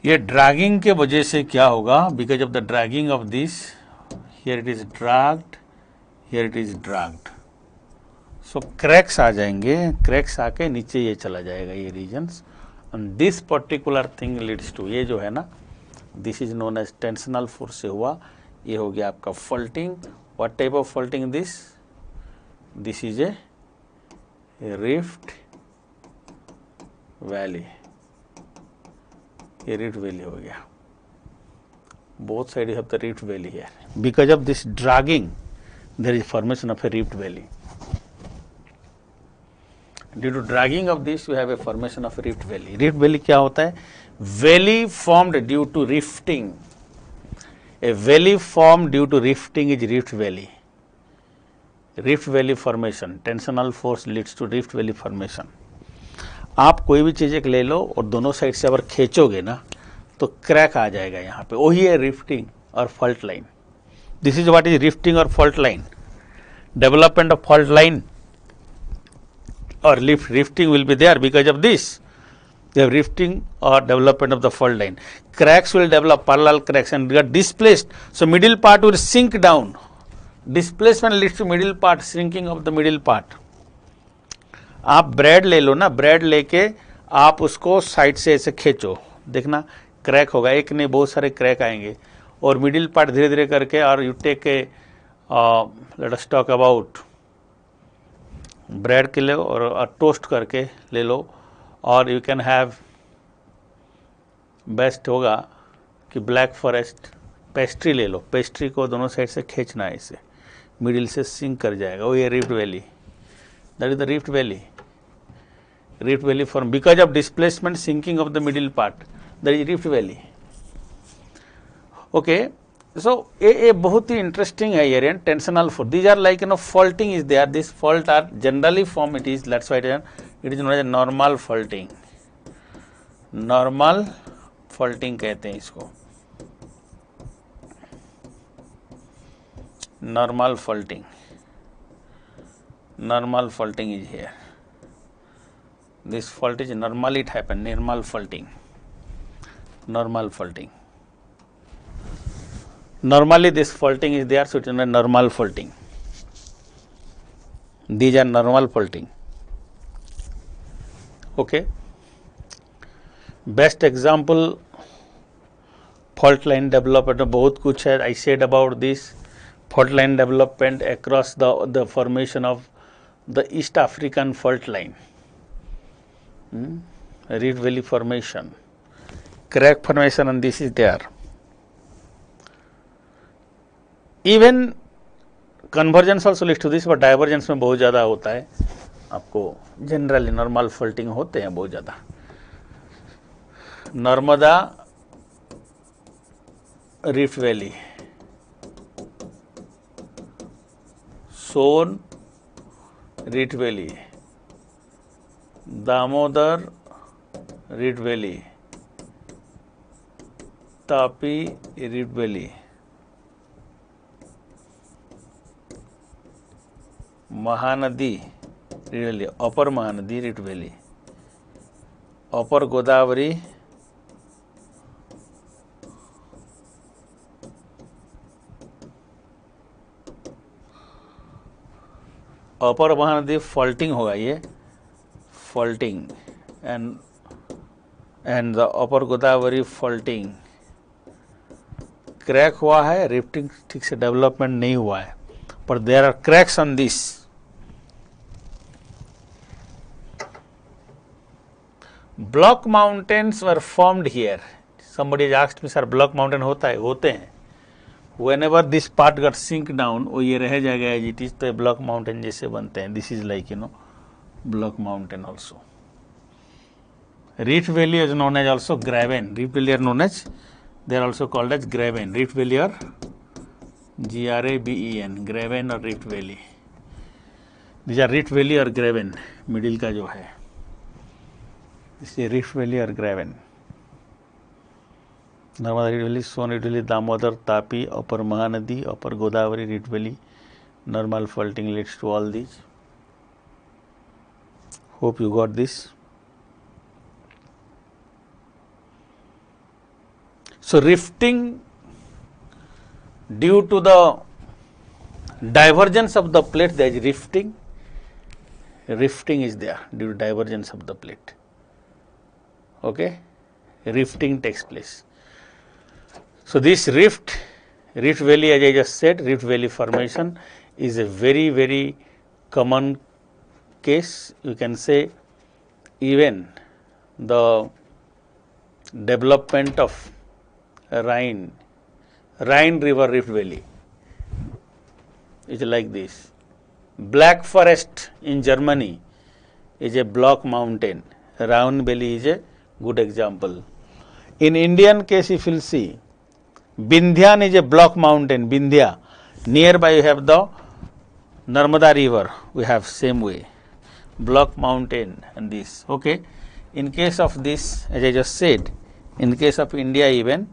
ये ड्रैगिंग के वजह से क्या होगा, because of the dragging of this, here it is dragged, here it is dragged. So cracks आ जाएंगे, क्रैक्स आके नीचे ये चला जाएगा ये regions. And this particular thing leads to, ये जो है ना, this is known as tensional force से हुआ. ये हो गया आपका faulting. What type of faulting this? This is a rift valley, ये रिफ्ट वैली हो गया. Both sides you have the rift valley here. Because of this dragging, there is formation of a rift valley. Due to dragging of this, you have a formation of a rift valley. Rift valley क्या होता है? Valley formed due to rifting. A valley formed due to rifting is rift valley. Rift valley formation. Tensional force leads to rift valley formation. आप कोई भी चीज़ एक ले लो और दोनों साइड से अगर खींचोगे ना तो क्रैक आ जाएगा यहाँ पे. वही है रिफ्टिंग और fault line. This is what is rifting और fault line. Development of fault line और rifting will be there because of this. You have rifting or development of the fault line. Cracks will develop, parallel cracks, and get displaced. So middle part will sink down. Displacement leads to middle part, shrinking of the middle part. आप bread ले लो ना, bread लेके आप उसको side से ऐसे खींचो, देखना क्रैक होगा. एक नहीं बहुत सारे क्रैक आएंगे और मिडिल पार्ट धीरे धीरे करके. और you take a let us talk about bread के लो और टोस्ट करके ले लो. और यू कैन हैव, बेस्ट होगा कि ब्लैक फॉरेस्ट पेस्ट्री ले लो. पेस्ट्री को दोनों साइड से खींचना है, इसे मिडिल से सिंक कर जाएगा. वो ये rift valley, that is the rift valley. Rift valley form because of displacement sinking of the middle part, that is rift valley. Okay, so ये बहुत ही इंटरेस्टिंग है ये tensional force. These are like faulting is there. This fault are generally form, it is let's write it is known as normal faulting. Normal faulting कहते हैं इसको. Normal faulting, normal faulting is here. This fault is normal, it happen, normal faulting, normal faulting. Normally this faulting is there, so it is a normal faulting. These are normal faulting. Okay. Best example fault line development. बहुत कुछ है. I said about this fault line development across the formation of the East African fault line. Rift Valley formation. Crack formation, and this is there. Even convergence also leads to this, but divergence में बहुत ज़्यादा होता है. आपको generally normal faulting होते हैं बहुत ज़्यादा. Narmada rift valley, Son rift valley, Damodar rift valley, Tapi rift valley, Mahanadi rift valley, upper Mahanadi rift valley, upper Godavari, upper Mahanadi faulting होगा ये, faulting, and the upper Godavari faulting. Crack हुआ है, रिफ्टिंग ठीक से डेवलपमेंट नहीं हुआ है, पर देयर आर cracks on this. Block mountains were formed here. somebody asked me, sir block mountain होता है? होते हैं. whenever this part got sink down, वो ये रह जाएगा एज इट इज, तो ब्लॉक माउंटेन जैसे बनते हैं. This is like block mountain also. Rift Valley is known as also graben. Rift Valley are known as, they are also called as graben. Rift Valley or Graben, graben or Rift Valley. These are Rift Valley or graben. Middle का जो है, इसे Rift Valley or graben. Narmada rift valley, Son rift valley, Damodar, Tapi, upper Mahanadi, upper Godavari rift valley. Normal faulting leads to all these. Hope you got this. So rifting due to the divergence of the plate, there is rifting. Rifting is there due to divergence of the plate. Okay, rifting takes place. So this rift valley, as I just said, rift valley formation is a very, very common case. You can say even the development of Rhine River Rift Valley is like this. Black Forest in Germany is a block mountain. Rhine Valley is a good example. In Indian case, if you will see, Vindhyan is a block mountain, Vindhya. Nearby you have the Narmada river, we have same way. Block mountain and this, okay. In case of this, as I just said, in case of India even,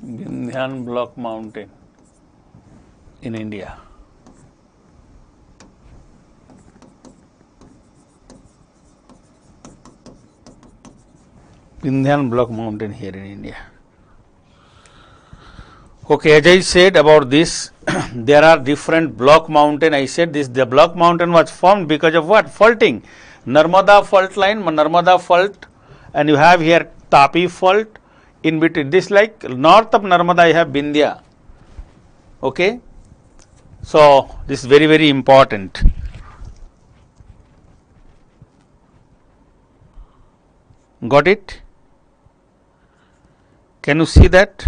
Vindhyan block mountain in India. Vindhyan block mountain here in India. Okay, as I said about this, there are different block mountain. I said this, the block mountain was formed because of what? Faulting. Narmada fault line, Narmada fault, and you have here Tapi fault. In between, this like north of Narmada I have Vindhya. Okay, so this is very, very important. Got it? Can you see that?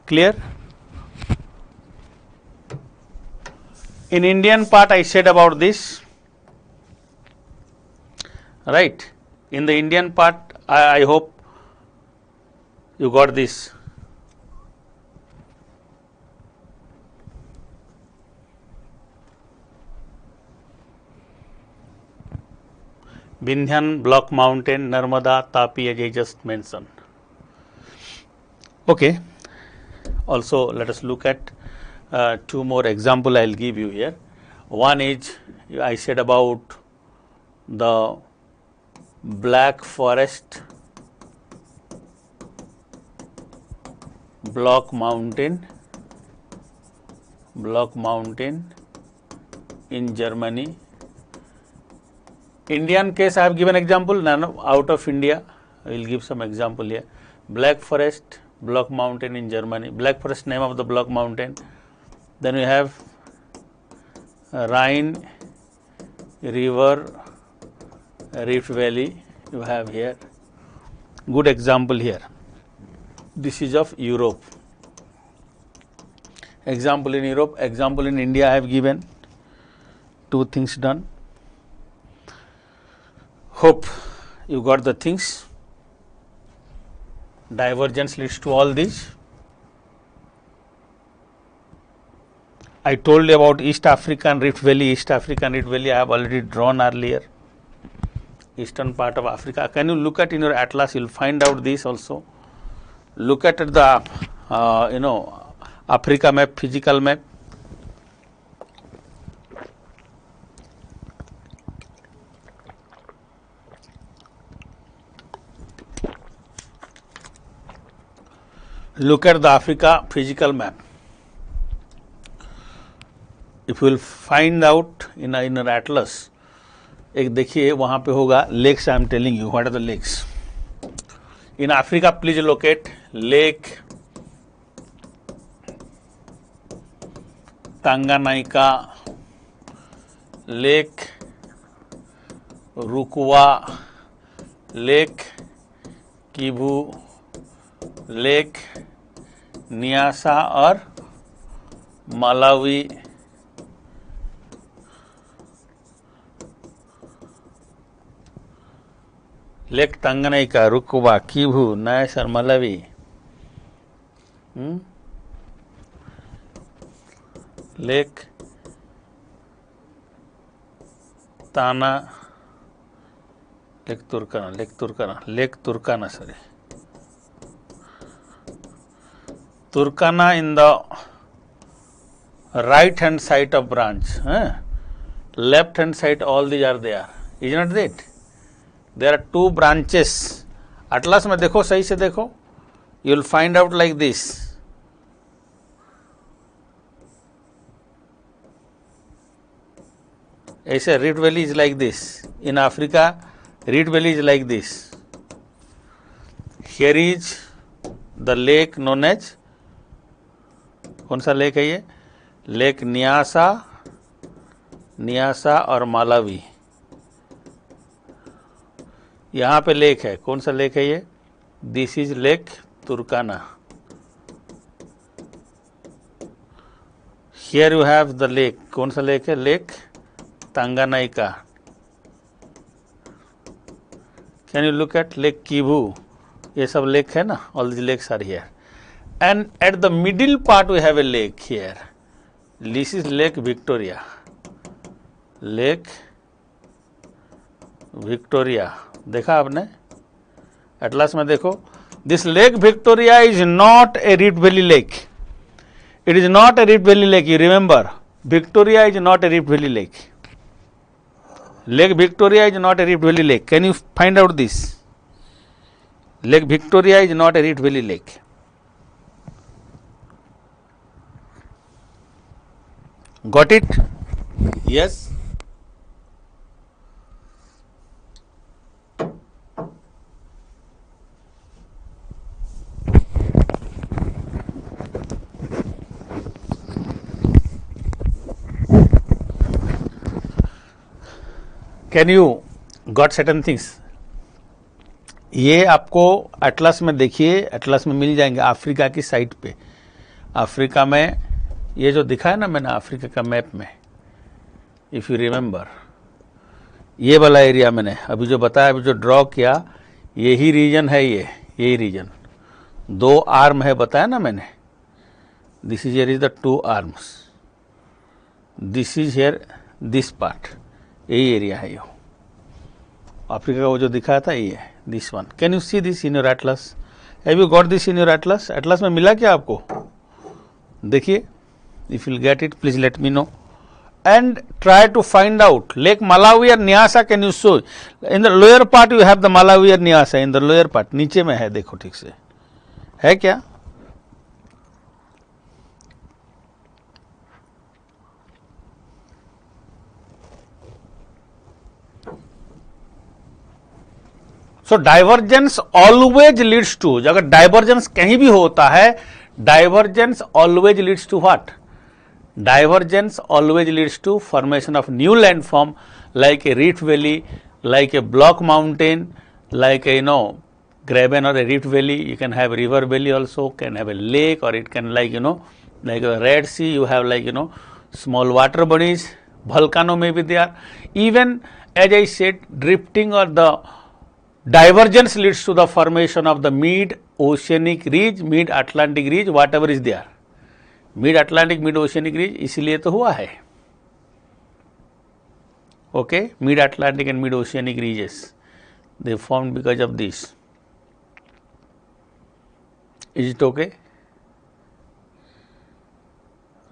Clear? In Indian part I said about this, right. In the Indian part I hope you got this. Vindhyan block mountain, Narmada, Tapi, as I just mentioned. Okay. Also, let us look at two more example I will give you here. One is I said about the Black Forest block mountain in Germany. Indian case I have given example, out of India I will give some example here. Black Forest block mountain in Germany. Black Forest name of the block mountain. Then we have Rhine River Rift Valley you have here. Good example here. This is of Europe. Example in Europe, example in India I have given. Two things done. Hope you got the things. Divergence leads to all these. I told you about East African Rift Valley. East African Rift Valley I have already drawn earlier. Eastern part of Africa. Can you look at in your atlas? You will find out this also. Look at the Africa map, physical map. look at the Africa physical map. If you will find out in an atlas, एक देखिए वहाँ पे होगा lakes. I am telling you what are the lakes. In Africa, please locate Lake Tanganyika, Lake Rukwa, Lake Kivu, Lake Nyasa और Malawi, lake Tanganyika, रुकवा, किभू, nice और Malawi, lake ताना, lake तुर्काना, sorry, Turkana in the right hand side of branch, left hand side all these are there, is not that? There are two branches. Atlas में देखो, सही से देखो, you will find out like this. ऐसे Rift Valley is like this. In Africa, Rift Valley is like this. Here is the lake known as, कौन सा lake है ये? लेक न्यासा और मालावी. यहाँ पे लेक है, कौन सा लेक है ये? This is Lake Turkana. Here you have the lake, कौन सा लेक है? Lake Tanganyika. Can you look at Lake Kivu, ये सब लेक है ना, all this lakes are here. And at the middle part we have a lake here, this is Lake Victoria. Lake Victoria देखा आपने? Atlas में देखो, this Lake Victoria is not a rift valley lake. It is not a rift valley lake. You remember, Victoria is not a rift valley lake. Lake Victoria is not a rift valley lake. Can you find out this? Lake Victoria is not a rift valley lake. Got it? Yes. Can you got certain things? ये आपको Atlas में देखिए, Atlas में मिल जाएंगे Africa की site पे. Africa में ये जो दिखा है ना मैंने अफ्रीका का मैप में, इफ़ यू रिमेंबर, ये वाला एरिया मैंने अभी जो बताया, अभी जो ड्रॉ किया, यही रीजन है, यही रीजन. 2 आर्म है बताया ना मैंने. This is here is the 2 arms. This is here this part, यही एरिया है. ये अफ्रीका का वो जो दिखाया था ये है, this one. Can you see this in your atlas? Have you got this in your atlas? Atlas में मिला क्या आपको? देखिए, if you get it please let me know. And try to find out Lake Malawi और Nyasa. Can you show in the lower part? You have the Malawi और Nyasa in the lower part. नीचे में है, देखो ठीक से है क्या? So divergence always leads to, अगर डाइवर्जेंस कहीं भी होता है, divergence always leads to what? Divergence always leads to formation of new landform like a rift valley, like a block mountain, like a graben or a rift valley. You can have river valley also, can have a lake, or it can like like a Red Sea, you have like small water bodies. Volcano may be there. Even as I said, drifting or the divergence leads to the formation of the mid oceanic ridge, mid Atlantic ridge, whatever is there. Mid Atlantic mid oceanic ridge इसलिए तो हुआ है. Okay, mid Atlantic and mid oceanic ridges they form because of this. Is it okay?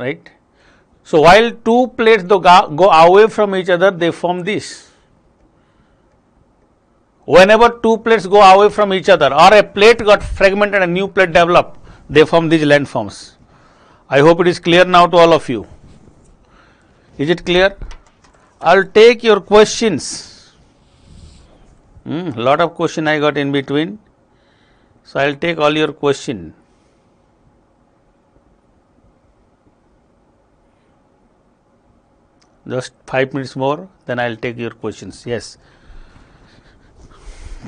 Right. So while 2 plates go away from each other, they form this. Whenever 2 plates go away from each other, or a plate got fragmented and a new plate developed, they form these landforms. I hope it is clear now to all of you. Is it clear? I'll take your questions. Lot of question I got in between. So I'll take all your question. Just 5 minutes more, then I'll take your questions. Yes.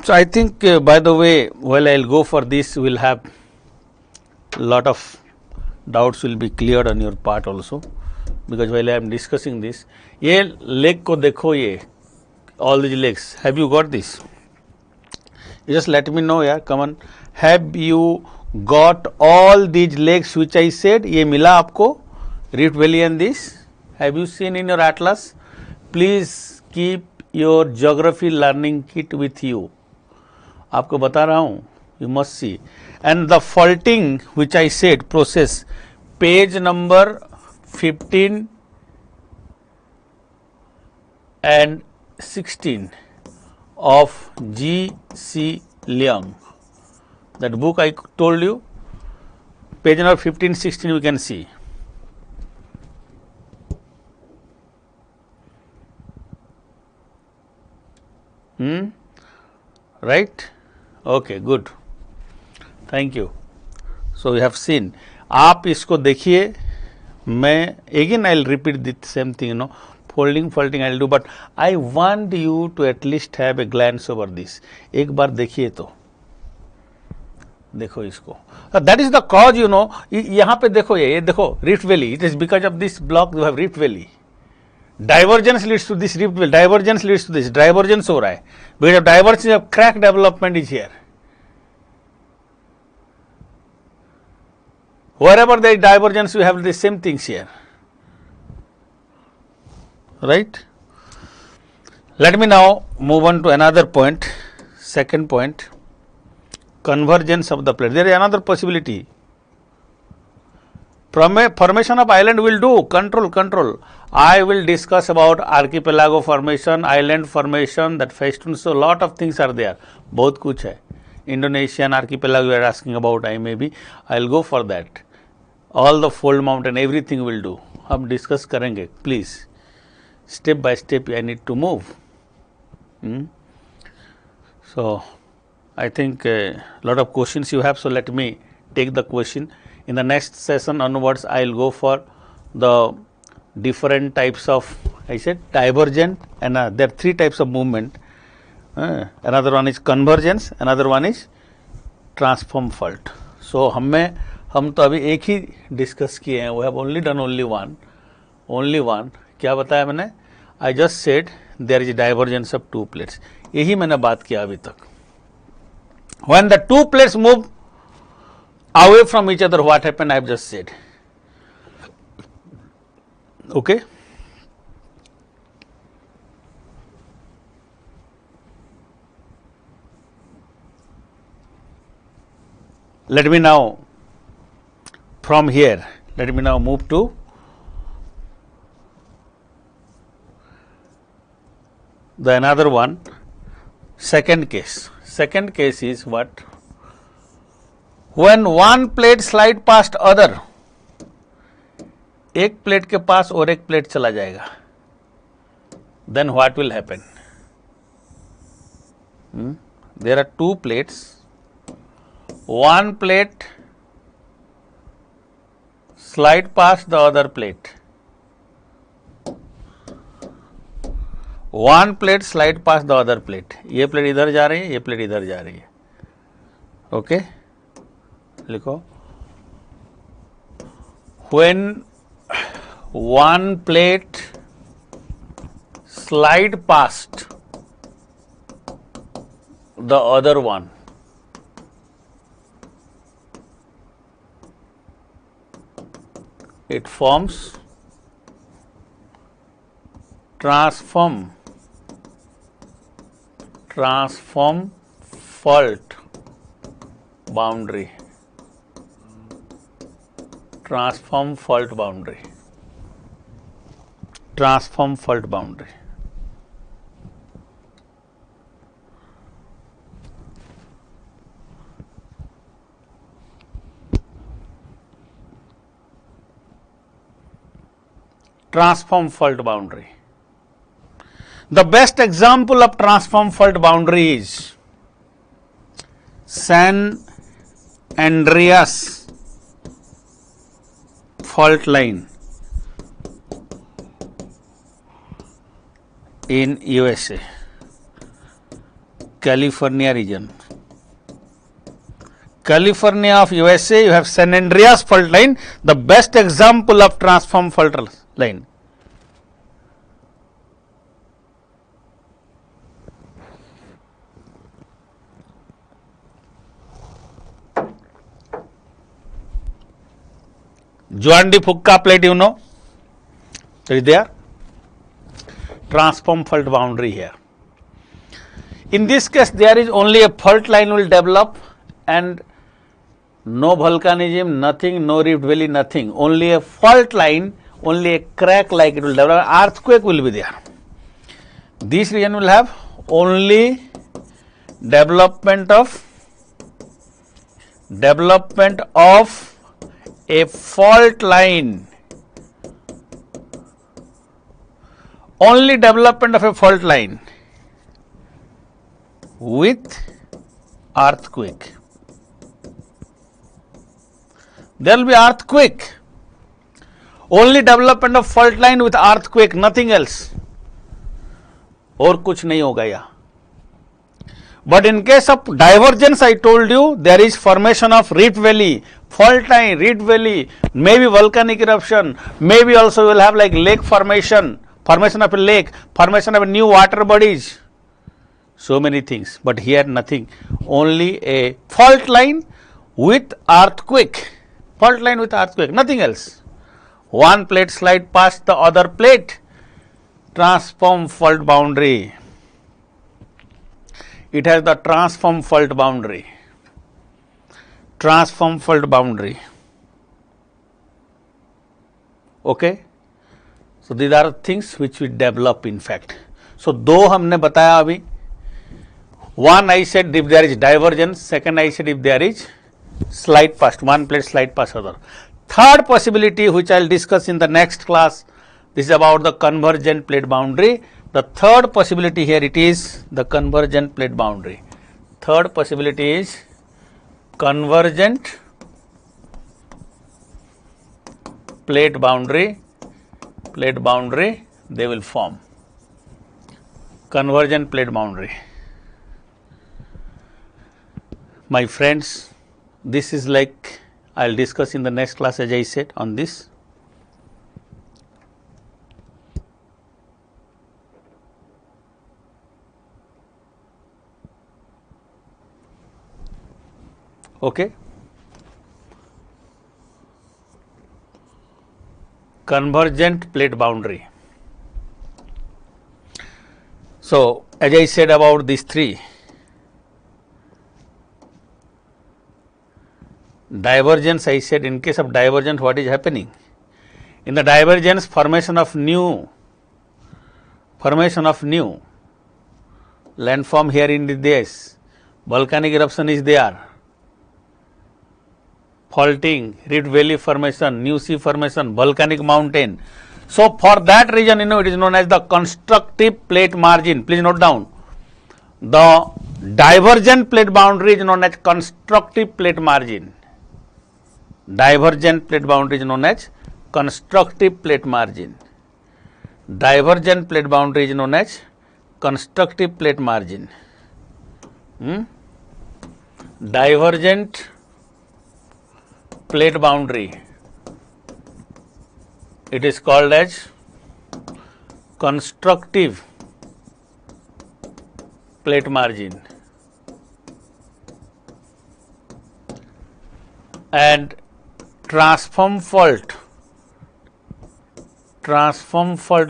So I think, by the way, while I'll go for this, we'll have lot of doubts will be cleared on your part also, because while I am discussing this, ये leg को देखो ये, all these legs. Have you got this? You just let me know यार. Come on. Have you got all these legs which I said? ये मिला आपको? Rift Valley and this. Have you seen in your atlas? Please keep your geography learning kit with you. आपको बता रहा हूँ. You must see. And the faulting which I said process, page number 15 and 16 of G.C. Leung. That book I told you, page number 15, 16 we can see. Right? Okay, good. Thank you. So we have seen. आप इसको देखिए. मैं again I'll repeat the same thing, you know, folding, faulting I'll do, but I want you to at least have a glance over this. एक बार देखिए तो. देखो इसको. That is the cause, you know. यहाँ पे देखो ये देखो Rift Valley. It is because of this block you have Rift Valley. Divergence leads to this Rift Valley. Divergence leads to this. Divergence हो रहा है. Because of divergence of crack development is here. Wherever there is divergence, we have the same things here. Right? Let me now move on to another point. Second point, convergence of the plate. There is another possibility. Formation of island will do. Control. I will discuss about archipelago formation, island formation, that festoon. So lot of things are there. बहुत कुछ है. Indonesian archipelago you are asking about. I'll go for that. All the fold mountain, everything will do. हम discuss करेंगे. Please. Step by step I need to move. So I think a lot of questions you have. So let me take the question. In the next session onwards, I will go for the different types of, I said, divergent, and there are 3 types of movement. Another one is convergence, another one is transform fault. So हम तो अभी एक ही discuss किए हैं. We have only done only one. क्या बताया मैंने? I just said there is a divergence of 2 plates. यही मैंने बात किया अभी तक. When the 2 plates move away from each other, what happened? I have just said. Okay. Let me now, from here, let me now move to the another one, second case. Second case is what? When one plate slide past other, एक plate के पास और एक plate चला जाएगा, then what will happen? There are 2 plates, one plate slide past the other plate, one plate slide past the other plate. ये plate इधर जा रही है, ये प्लेट इधर जा रही है. ओके, लिखो. When one plate slide past the other one, it forms transform fault boundary. Transform fault boundary. Transform fault boundary. transform fault boundary. The best example of transform fault boundary is San Andreas fault line in USA, California region. California of USA, you have San Andreas fault line, the best example of transform fault line. Juan de Fuca plate, you know, it is there. Transform fault boundary here. In this case, there is only a fault line will develop and no volcanism, nothing, no rift valley, nothing. Only a fault line, only a crack like it will develop. Earthquake will be there. This region will have only development of a fault line. Only development of a fault line with earthquake. There will be earthquake. Only development of fault line with earthquake, nothing else. और कुछ नहीं होगा यहाँ. But in case of divergence, I told you there is formation of rift valley, fault line, rift valley, maybe volcanic eruption, maybe also you will have like lake formation, formation of a lake, formation of a new water bodies. So many things, but here nothing. Only a fault line with earthquake. Fault line with earthquake, nothing else. One plate slide past the other plate. Transform fault boundary. It has the transform fault boundary. Transform fault boundary. Okay. So these are things which we develop in fact. So दो हमने बताया अभी. One I said if there is divergence. Second I said if there is slide past. One plate slide past other. Third possibility which I will discuss in the next class. This is about the convergent plate boundary. The third possibility here it is the convergent plate boundary. Third possibility is convergent plate boundary. Plate boundary they will form. Convergent plate boundary. My friends, this is like I will discuss in the next class as I said on this. Okay. Convergent plate boundary. So, as I said about these three, divergence I said in case of divergence what is happening? In the divergence formation of new landform here in this, volcanic eruption is there. Faulting, rift valley formation, new sea formation, volcanic mountain. So for that reason, it is known as the constructive plate margin. Please note down. The divergent plate boundary is known as constructive plate margin. Divergent plate boundary is known as constructive plate margin. Divergent plate boundary is known as constructive plate margin. Divergent plate boundary, it is called as constructive plate margin. And transform fault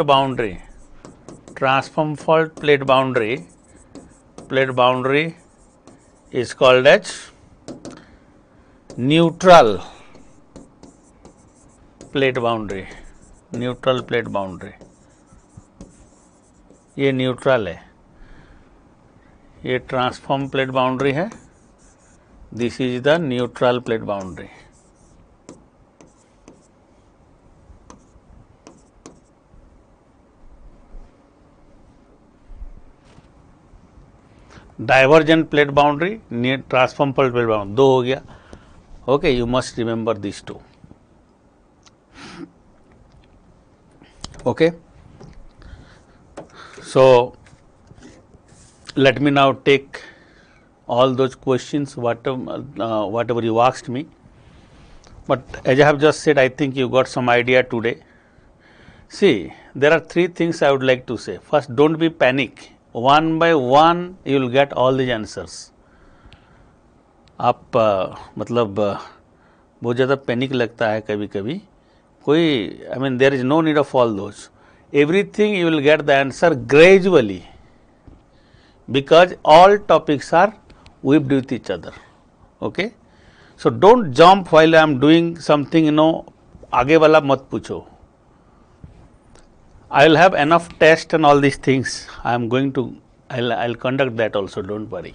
boundary, transform fault plate boundary is called as neutral plate boundary. Neutral plate boundary, ये neutral है, ये transform plate boundary है, this is the neutral plate boundary. Divergent plate boundary, near transform plate boundary, 2 हो गया. Okay, you must remember this 2. Okay, so let me now take all those questions whatever you asked me, but as I have just said, I think you got some idea today. See, there are 3 things I would like to say. First, don't be panic. One by one you will get all the answers. आप मतलब बहुत ज़्यादा panic लगता है कभी कभी, कोई I mean there is no need of all those. Everything you will get the answer gradually, because all topics are weaved with each other. Okay, so don't jump while I am doing something, आगे वाला मत पूछो. I will have enough test and all these things. I'll conduct that also, don't worry.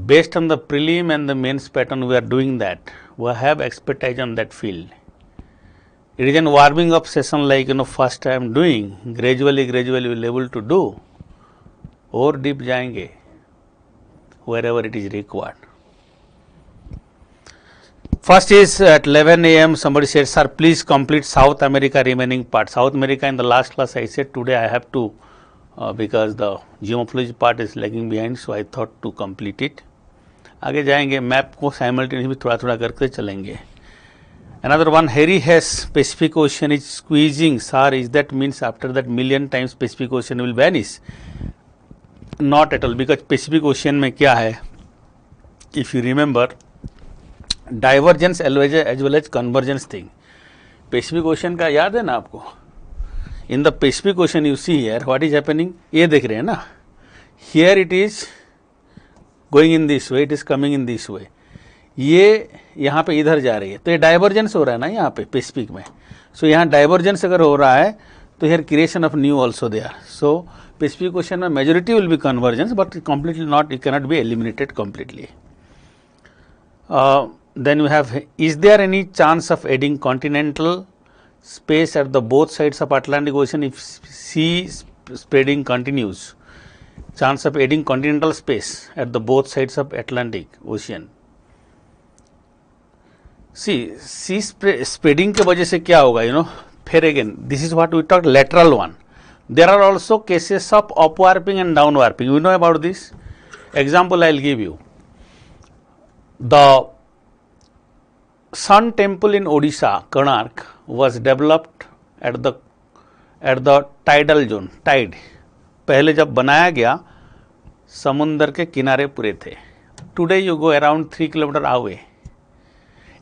Based on the prelim and the mains pattern, we are doing that. We have expertise on that field. It is a warming up session, like first I am doing. Gradually we will able to do. Or deep जाएंगे wherever it is required. First is at 11 a.m. somebody said, sir, please complete South America remaining part. South America in the last class I said today I have to because the geomorphology part is lagging behind, so I thought to complete it. आगे जाएंगे, map को simultaneously थोड़ा थोड़ा करके चलेंगे. Another one, Harry Hess, Pacific Ocean is squeezing. Sir, is that means after that million times Pacific Ocean will vanish? Not at all, because Pacific Ocean में क्या है? If you remember, divergence as well as convergence thing. Pacific Ocean का याद है ना आपको? In the Pacific Ocean you see here, what is happening? ये देख रहे हैं ना? Here it is going in this way, it is coming in this way. ये यहाँ पे इधर जा रही है, तो ये डाइवर्जेंस हो रहा है ना यहाँ पे पैसिफिक में. सो यहाँ डाइवर्जेंस अगर हो रहा है तो here creation of new also there. So Pacific Ocean में majority will be convergence, but completely not, it cannot be eliminated completely. Then we have, is there any chance of adding continental space at the both sides of Atlantic Ocean if sea spreading continues? Chance of adding continental space at the both sides of Atlantic Ocean. Sea spreading के वजह से क्या होगा, फिर again this is what we talk lateral one. There are also cases of upwarping and down warping. We know about this. Example I will give you. The sun temple in Odisha, Konark, was developed at the tidal zone. Tide पहले जब बनाया गया समुंदर के किनारे पूरे थे. Today you go around 3 kilometre away.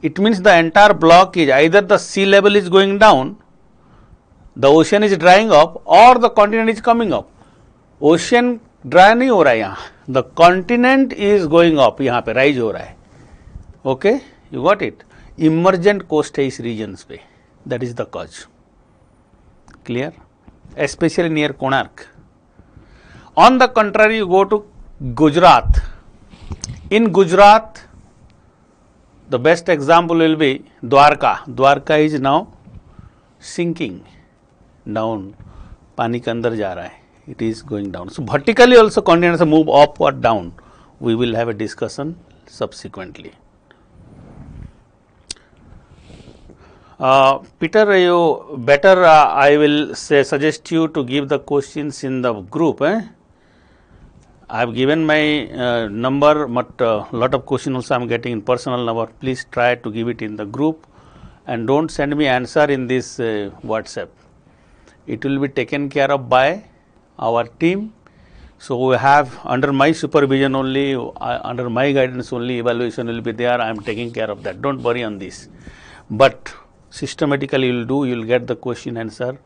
It means the entire block is either the sea level is going down, the ocean is drying up, or the continent is coming up. Ocean dry नहीं हो रहा है यहाँ, the continent is going up, यहाँ पे rise हो रहा है. Okay, you got it. Emergent coast है इस regions पे, that is the cause. Clear? Especially near Konark. On the contrary, you go to Gujarat. In Gujarat, the best example will be Dwarka. Dwarka is now sinking down. पानी के अंदर जा रहा है. It is going down. So vertically also continents move up or down. We will have a discussion subsequently. Peter, you better I will suggest you to give the questions in the group. I have given my number, but lot of questions also I am getting in personal number. Please try to give it in the group, and don't send me answer in this WhatsApp. It will be taken care of by our team. So we have under my supervision only, under my guidance only, evaluation will be there. I am taking care of that. Don't worry on this. But systematically you will do. You will get the question answer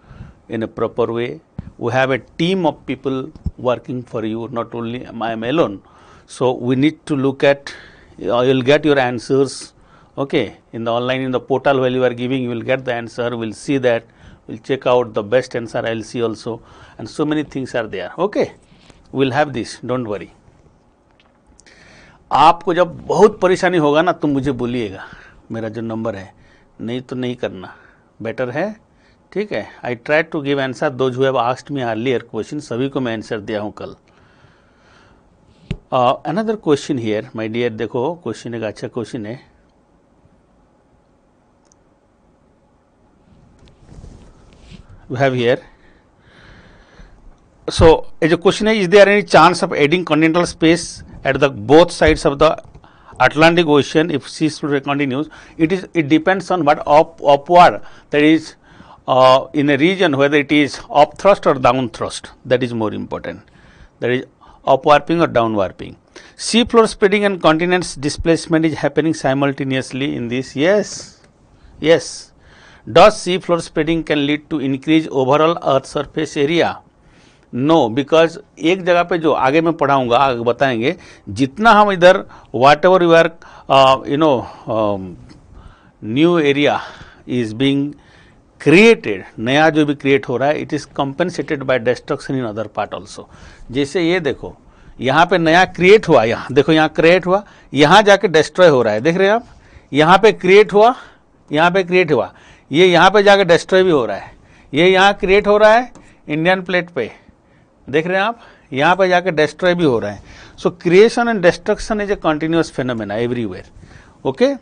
in a proper way. We have a team of people working for you, not only I am alone. So we need to look at, you will get your answers, okay, in the online, in the portal while you are giving, you will get the answer, we will see that, we will check out the best answer, I will see also, and so many things are there, okay, we will have this, don't worry. आपको जब बहुत परेशानी होगा ना तो मुझे बोलिएगा, मेरा जो नंबर है, नहीं तो नहीं करना, बेटर है, ठीक है. I try to give answer those who have asked me earlier question, सभी को मैं आंसर दिया हूँ कल. Another question here my dear, देखो क्वेश्चन एक अच्छा क्वेश्चन है. We have here. So, as a question is there any chance of adding continental space at the both sides of the Atlantic Ocean if sea floor continues? It depends on what upward, that is in a region whether it is up thrust or down thrust, that is more important, that is upwarping or downwarping. Sea floor spreading and continents displacement is happening simultaneously in this. Yes. Does sea floor spreading can lead to increase overall earth surface area? No, because एक जगह पे जो आगे मैं पढ़ाऊंगा, आगे बताएंगे, जितना हम इधर whatever you are new area is being created, नया जो भी क्रिएट हो रहा है, it is compensated by destruction in other part also. जैसे ये देखो, यहाँ पे नया क्रिएट हुआ, यहाँ देखो, यहाँ क्रिएट हुआ, यहाँ जाके डिस्ट्रॉय हो रहा है, देख रहे हैं आप, यहाँ पे क्रिएट हुआ, यहाँ पे क्रिएट हुआ, ये यहाँ पे जाके डिस्ट्रॉय भी हो रहा है, ये यहाँ क्रिएट हो रहा है इंडियन प्लेट पे, देख रहे हैं आप, यहाँ पे जाके डिस्ट्रॉय भी हो रहा है. So creation and destruction is a continuous phenomena everywhere. Okay.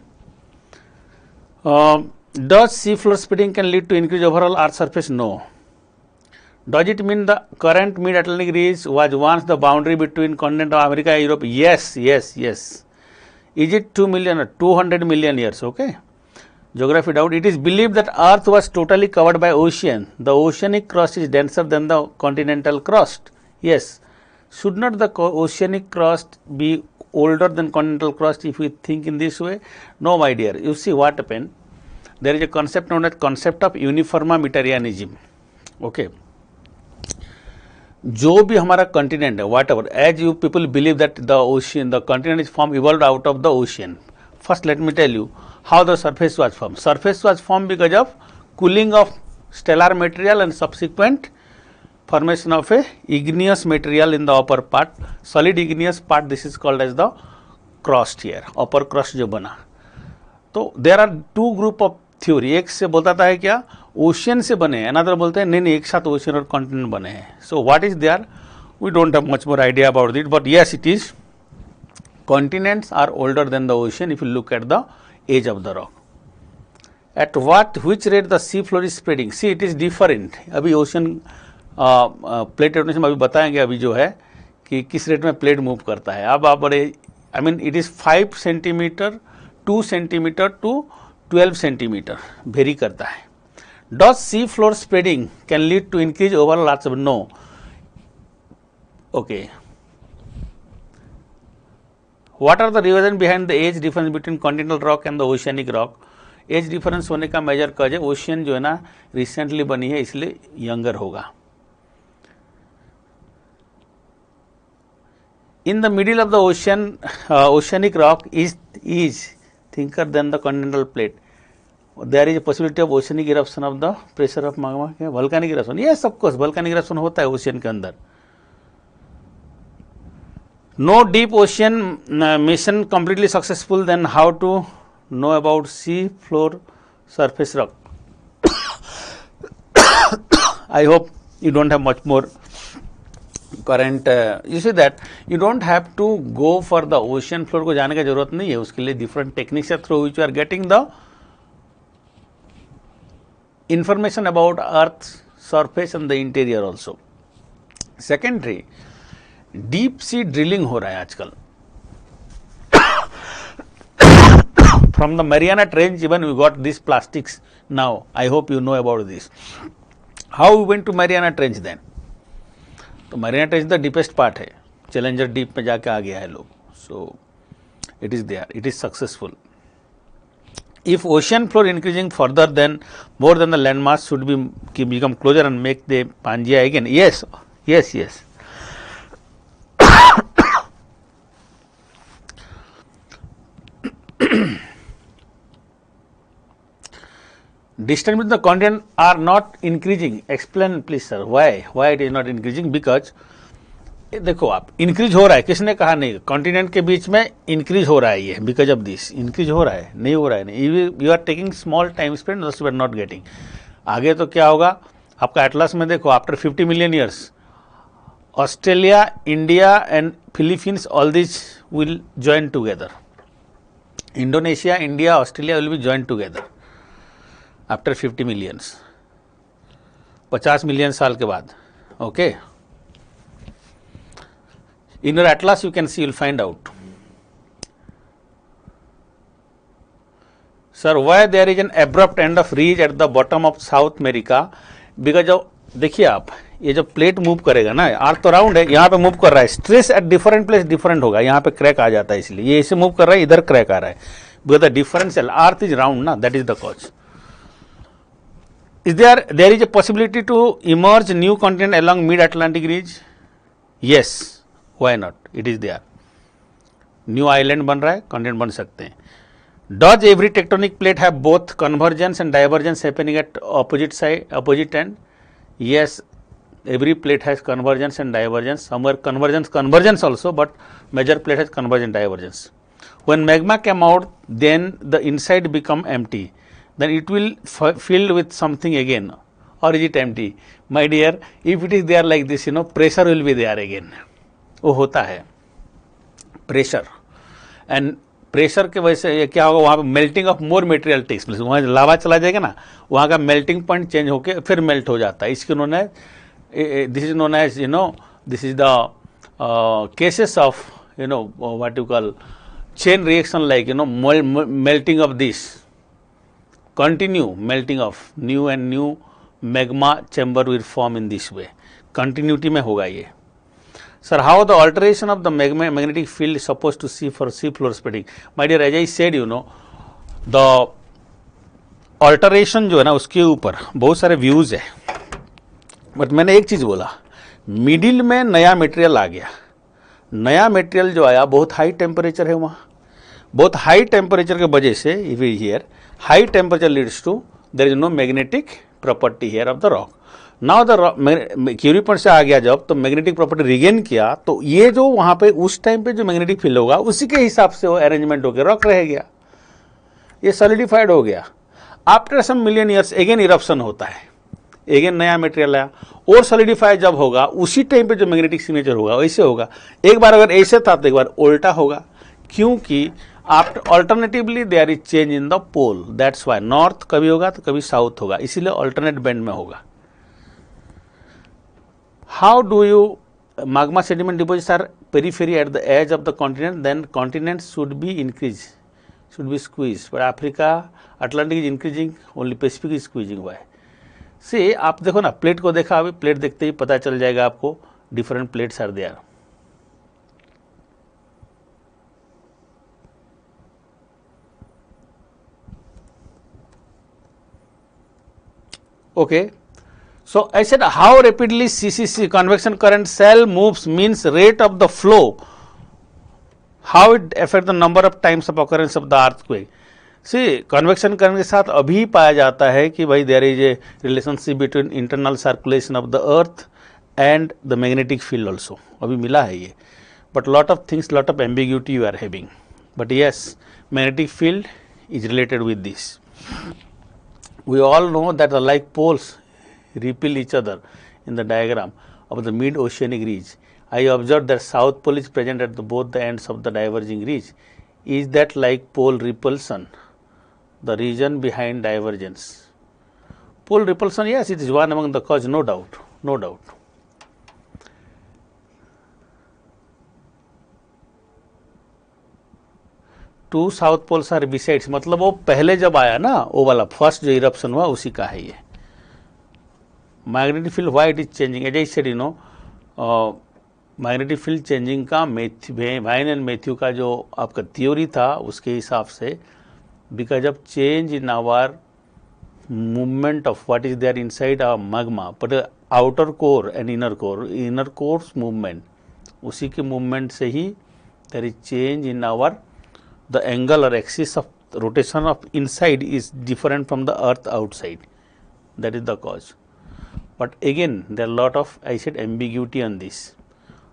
Does sea floor spreading can lead to increase overall earth surface? No. Does it mean the current mid Atlantic ridge was once the boundary between continent of America and Europe? yes. Is it 2 million or 200 million years? Okay. Geography doubt. It is believed that Earth was totally covered by ocean. The oceanic crust is denser than the continental crust. Yes. Should not the oceanic crust be older than continental crust if we think in this way? No, my dear. You see what happened? There is a concept known as concept of uniformitarianism. Okay. जो भी हमारा continent है, whatever, as you people believe that the ocean, the continent is form evolve out of the ocean. First let me tell you how the surface was formed. Surface was formed because of cooling of stellar material and subsequent formation of a igneous material in the upper part, solid igneous part. This is called as the crust here, upper crust जो बना. तो there are two group of theory. एक से बोलता है क्या, ocean से बने, अनदर बोलते हैं नहीं एक साथ ओशियन और कॉन्टिनेंट बने हैं. So what is there, we don't have much more idea about it, but yes it is, continents are older than the ocean if you look at the edge of the rock. At which rate the sea floor is spreading? See, it is different. अभी ocean plate tectonics में अभी बताएंगे अभी जो है कि किस rate में प्लेट मूव करता है. अब आप बड़े, I mean it is 5 centimeter 2 centimeter to 12 centimeter vary करता है. Does sea floor spreading can lead to increase overall earth? No. Okay. What are the reason behind the age difference between continental rock and the oceanic rock? Age difference होने का major कज है, ocean जो है ना recently बनी है इसलिए यंगर होगा. In the middle of the ocean oceanic rock is thicker than the continental plate. There is a possibility of oceanic eruption of the pressure of magma. Volcanic eruption? Yes of course volcanic eruption होता है ocean के अंदर. No deep ocean mission completely successful, then how to know about sea floor surface rock? I hope you don't have much more current. You see that you don't have to go for the ocean floor को जाने का जरूरत नहीं है, उसके लिए different techniques are through which you are getting the information about Earth's surface and the interior also. Secondary, deep sea drilling हो रहा है आजकल. From the Mariana trench even we got this plastics now. I hope you know about this. How we went to Mariana trench then? तो Mariana trench the deepest part है, Challenger deep में जाके आ गया है लोग. So it is there, it is successful. If ocean floor increasing further then more than the land mass should be become closure and make the Pangaea again. Yes yes yes. Distance between the continent are not increasing. Explain please sir. Why it is not increasing? Because देखो आप, increase हो रहा है, किसने कहा नहीं? Continent के बीच में इंक्रीज हो रहा है ये, बिकॉज ऑफ दिस इंक्रीज हो रहा है, नहीं हो रहा है नहीं. You are taking small time spend, thus you are not getting. आगे तो क्या होगा आपका एटलस में देखो, after 50 million years Australia, India and Philippines, all these will join together. Indonesia, India, Australia will be joined together after 50 millions. 50 million साल के बाद. Okay. In your atlas you can see, you will find out. Sir, why there is an abrupt end of ridge at the bottom of South America? Because जब देखिए आप, ये जब plate move करेगा ना, अर्थ तो राउंड है, यहाँ पे मूव कर रहा है, stress at different place different होगा, यहाँ पे क्रैक आ जाता है, इसलिए ये ऐसे मूव कर रहा है, इधर क्रैक आ रहा है, because the differential earth is round ना, that is the cause. Is there is a possibility to emerge new continent along mid-Atlantic ridge? Yes, why not? It is there. New island बन रहा है, continent बन सकते हैं. Does every tectonic plate have both convergence and divergence happening at opposite side, opposite end? Yes, every plate has convergence and divergence. Somewhere convergence also, but major plate has convergence divergence. When magma came out, then the inside become empty. Then it will filled with something again, or is it empty? My dear, if it is there like this, pressure will be there again. वो होता है pressure, and pressure के वजह से क्या होगा, वहाँ पे melting of more material takes place. वहाँ लावा चला जाएगा ना, वहाँ का मेल्टिंग पॉइंट चेंज होकर फिर मेल्ट हो जाता है. इसके नोन है, this is known as this is the cases of what you call chain reaction, like melting of this, continue melting of new and new magma chamber will form in this way. Continuity में होगा ये. Sir, how the alteration of the magnetic field is supposed to see for sea floor spreading? My dear, as I said, the alteration जो है ना, उसके ऊपर बहुत सारे व्यूज है, बट मैंने एक चीज बोला, मिडिल में नया मटेरियल आ गया. नया मटेरियल जो आया बहुत हाई टेम्परेचर है वहाँ, बहुत हाई टेम्परेचर के वजह से if is here high temperature leads to there is no magnetic property here of the rock. Now the Curie point से आ गया जब, तो मैग्नेटिक प्रॉपर्टी रिगेन किया, तो ये जो वहां पे उस टाइम पे जो मैग्नेटिक फील्ड होगा उसी के हिसाब से वो अरेंजमेंट होकर रॉक रह गया, ये सॉलिडिफाइड हो गया. After some million years again eruption होता है, अगेन नया मटेरियल आया, और सॉलिडिफाई जब होगा उसी टाइम पे जो मैग्नेटिक सिग्नेचर होगा वैसे होगा. एक बार अगर ऐसे था तो एक बार उल्टा होगा, क्योंकि after alternatively there is change in the pole, that's why. North कभी होगा तो कभी साउथ होगा, इसीलिए अल्टरनेट बैंड में होगा. How do you magma sediment deposits are periphery at the edge of the continent, then continents should be increased, should be squeezed, but Africa, Atlantic is increasing, only Pacific is squeezing. Why? See, आप देखो ना, plate को देखा, अभी plate देखते ही पता चल जाएगा आपको, different plates are there. Okay, so I said how rapidly CCC, convection current cell, moves means rate of the flow, how it affect the number of times of occurrence of the earthquake. See, convection current के साथ अभी पाया जाता है कि भाई there is a relationship between internal circulation of the earth and the magnetic field also, अभी मिला है ये, but lot of things, lot of ambiguity you are having, but yes, magnetic field is related with this. We all know that the like poles repel each other in the diagram of the mid-oceanic ridge. I observed that south pole is present at both the ends of the diverging ridge. Is that like pole repulsion, the region behind divergence? Pole repulsion, yes, it is one among the cause, no doubt, no doubt. Two south poles are besides, मतलब वो पहले जब आया ना, वो वाला first जो eruption हुआ उसी का है ये. Magnetic field why it is changing, as I said, magnetic field changing का वाइन एंड मैथ्यू का जो आपका थ्योरी था उसके हिसाब से, because of change in our movement of what is there inside our magma, but outer core and inner cores movement, उसी के मूवमेंट से ही there is change in our the angle or axis of rotation of inside is different from the earth outside, that is the cause. But again there are lot of, I said, ambiguity on this.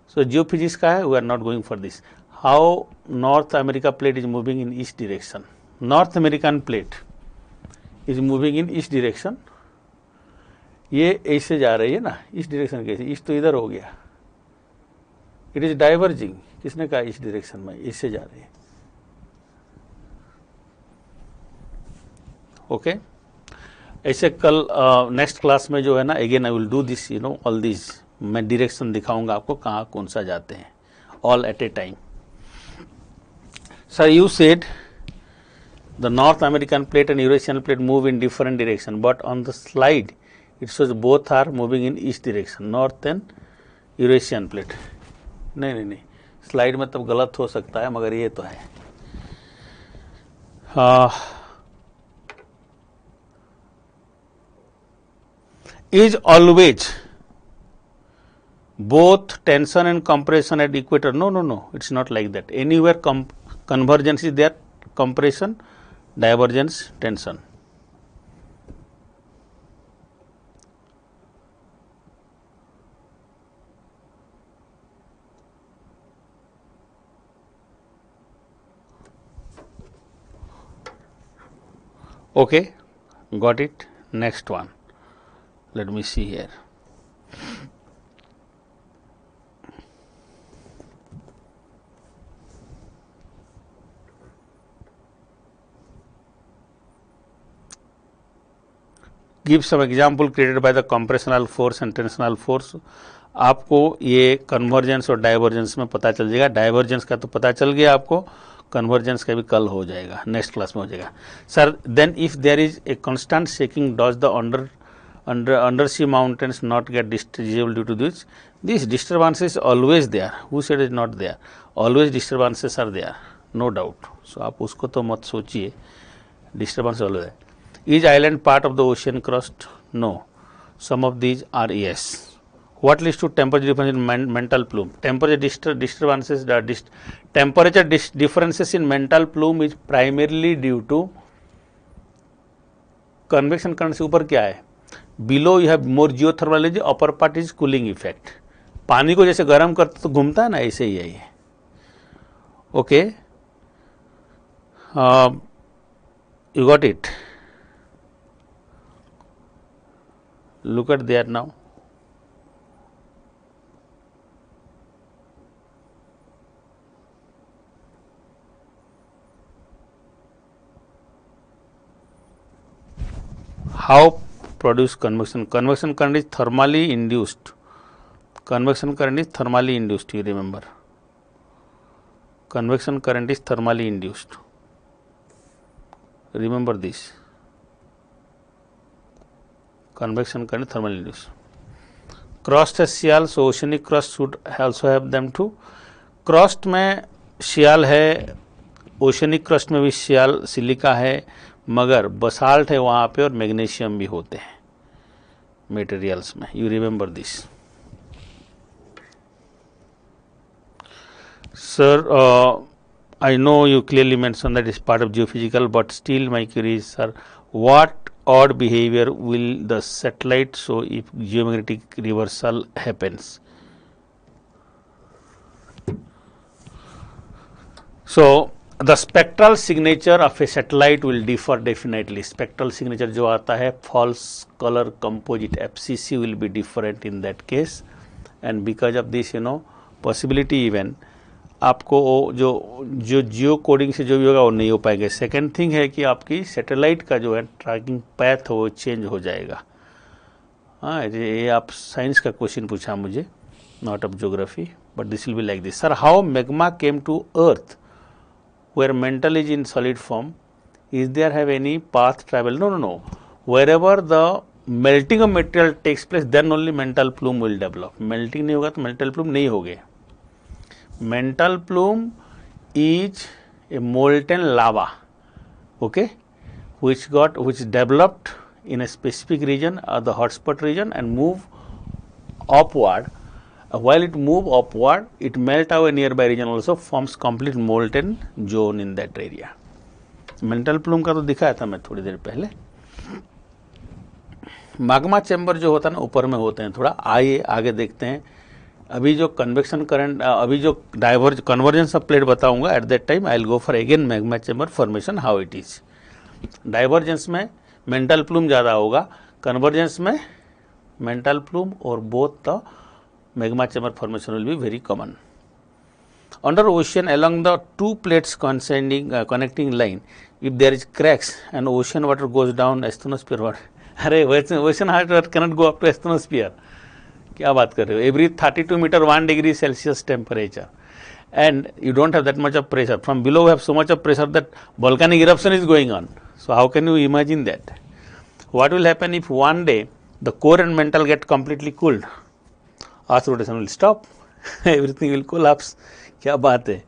So geophysics का है, we are not going for this. How North America plate is moving in east direction, North American plate is moving in east direction, ये ऐसे जा रही है ना, east direction कैसे, east तो इधर हो गया, इट इज डाइवर्जिंग। किसने कहा इस डायरेक्शन में, इससे जा रही है। ओके ऐसे कल नेक्स्ट क्लास में जो है ना, again I will do this, you no, all this, मैं डायरेक्शन दिखाऊंगा आपको कहाँ कौन सा जाते हैं, all at A time. Sir you said the North American plate and Eurasian plate move in different direction, but on the slide it shows both are moving in each direction, North and Eurasian plate। नहीं, slide में तब गलत हो सकता है, मगर ये तो है। is always both tension and compression at equator? No, it's not like that. Anywhere convergence is there, compression, divergence, tension। Okay, got it। Next one, let me see here। Give some example created by the compressional force and tensional force. आपको ये convergence और divergence में पता चल जाएगा। Divergence का तो पता चल गया आपको, कन्वर्जेंस का भी कल हो जाएगा, नेक्स्ट क्लास में हो जाएगा। Sir then if there is a constant shaking does the undersea mountains not get disturbed due to this disturbance is always there। who said is not there? always disturbances are there, no doubt। so आप उसको तो मत सोचिए, disturbance always है। is island part of the ocean crust? no, some of these are yes। what leads to temperature difference in mantle plume? temperature disturbances, temperature differences in mantle plume is primarily due to convection current। से ऊपर क्या है, below you have more geothermal energy, upper part is cooling effect. पानी को जैसे गर्म करते तो घूमता है ना, ऐसे ही है ये। Okay you got it, look at there now. How produce convection? convection current is thermally induced, convection current is thermally induced, you remember, convection current is thermally induced, remember this, convection current thermally induced। crust है सियाल, so oceanic crust should also have them too। crust में सियाल है, oceanic crust में भी सियाल silica है, मगर basalt है वहाँ पे और मैग्नीशियम भी होते हैं मटेरियल्स में, you remember this. Sir I know you clearly mention that is part of geophysical, but still my query is sir what odd behaviour will the satellite show if geomagnetic reversal happens? So the spectral signature of a satellite will differ definitely. Spectral signature जो आता है false colour composite FCC will be different in that case, and because of this you know possibility even आपको जो जियो coding से जो भी होगा वो नहीं हो पाएंगे। सेकेंड थिंग है कि आपकी सैटेलाइट का जो है ट्रैकिंग पैथ वो चेंज हो जाएगा। हाँ ये आप साइंस का क्वेश्चन पूछा मुझे, not of geography, but this will be like this. Sir how magma came to earth where mantle is in solid form? Is there have any path travel? No. Wherever the melting of material takes place, then only mantle plume will develop। melting नहीं होगा तो mantle plume नहीं होगे। mantle plume is a molten lava, okay, which developed in a specific region, the hotspot region, and move upward। while it move upward, it melt away nearby region also, forms complete molten zone in that area। Mantle plume का तो दिखाया था मैं थोड़ी देर पहले। Magma chamber जो होता है ना ऊपर में होते हैं थोड़ा, आइए आगे देखते हैं। अभी जो कन्वेक्शन करंट, अभी जो कन्वर्जेंस ऑफ प्लेट बताऊंगा, at that time I will go for again magma chamber formation how it is. Divergence में मेंटल प्लूम ज़्यादा होगा, कन्वर्जेंस में मेंटल प्लूम और both the magma chamber formation will be very common। Under ocean along the two plates connecting line, if there is cracks and ocean water goes down asthenosphere water, अरे ocean water cannot go up to asthenosphere. क्या बात कर रहे हो? Every 32 meter 1 degree Celsius temperature, and you don't have that much of pressure. From below we have so much of pressure that volcanic eruption is going on. So how can you imagine that? What will happen if one day the core and mantle get completely cooled? Earth rotation will stop. Everything will collapse. क्या बात है?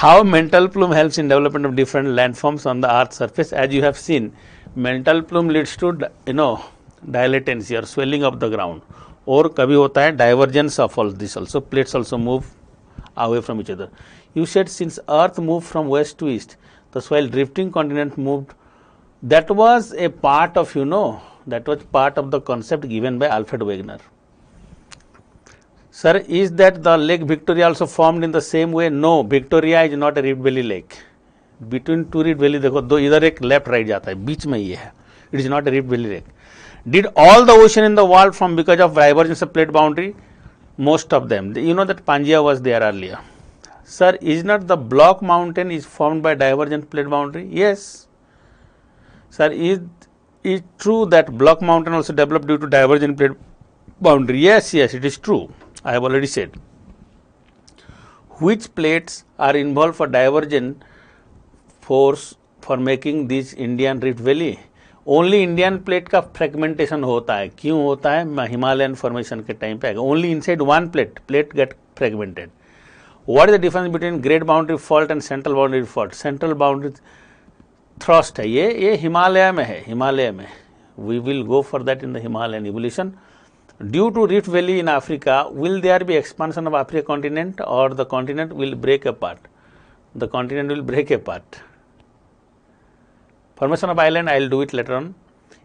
How mantle plume helps in development of different landforms on the earth's surface? As you have seen, mantle plume leads to dilatancy or swelling of the ground. और कभी होता है divergence of all this also. Plates also move away from each other. You said since earth moved from west to east, thus while drifting continent moved, that was a part of, that was part of the concept given by Alfred Wegener. Sir, is that the Lake Victoria also formed in the same way? No, Victoria is not a Rift Valley lake. Between two Rift Valley, देखो दो इधर एक left right जाता है, बीच में ये है. It is not a Rift Valley lake. Did all the ocean in the world form because of divergence of plate boundary? Most of them. You know that Pangaea was there earlier. Sir, is not the Block Mountain is formed by divergent plate boundary? Yes. Sir, is it true that Block Mountain also developed due to divergent plate boundary? Yes, it is true. I have already said. Which plates are involved for divergent force for making this Indian Rift Valley? Only Indian plate का fragmentation होता है. क्यों होता है? Himalayan formation के time पे आएगा. Only inside one plate get fragmented. What is the difference between great boundary fault and central boundary fault? Central boundary thrust है. ये हिमालय में है. हिमालय में. We will go for that in the Himalayan evolution. Due to Rift Valley in Africa, will there be expansion of Africa continent or the continent will break apart? The continent will break apart. Formation of island, I will do it later on.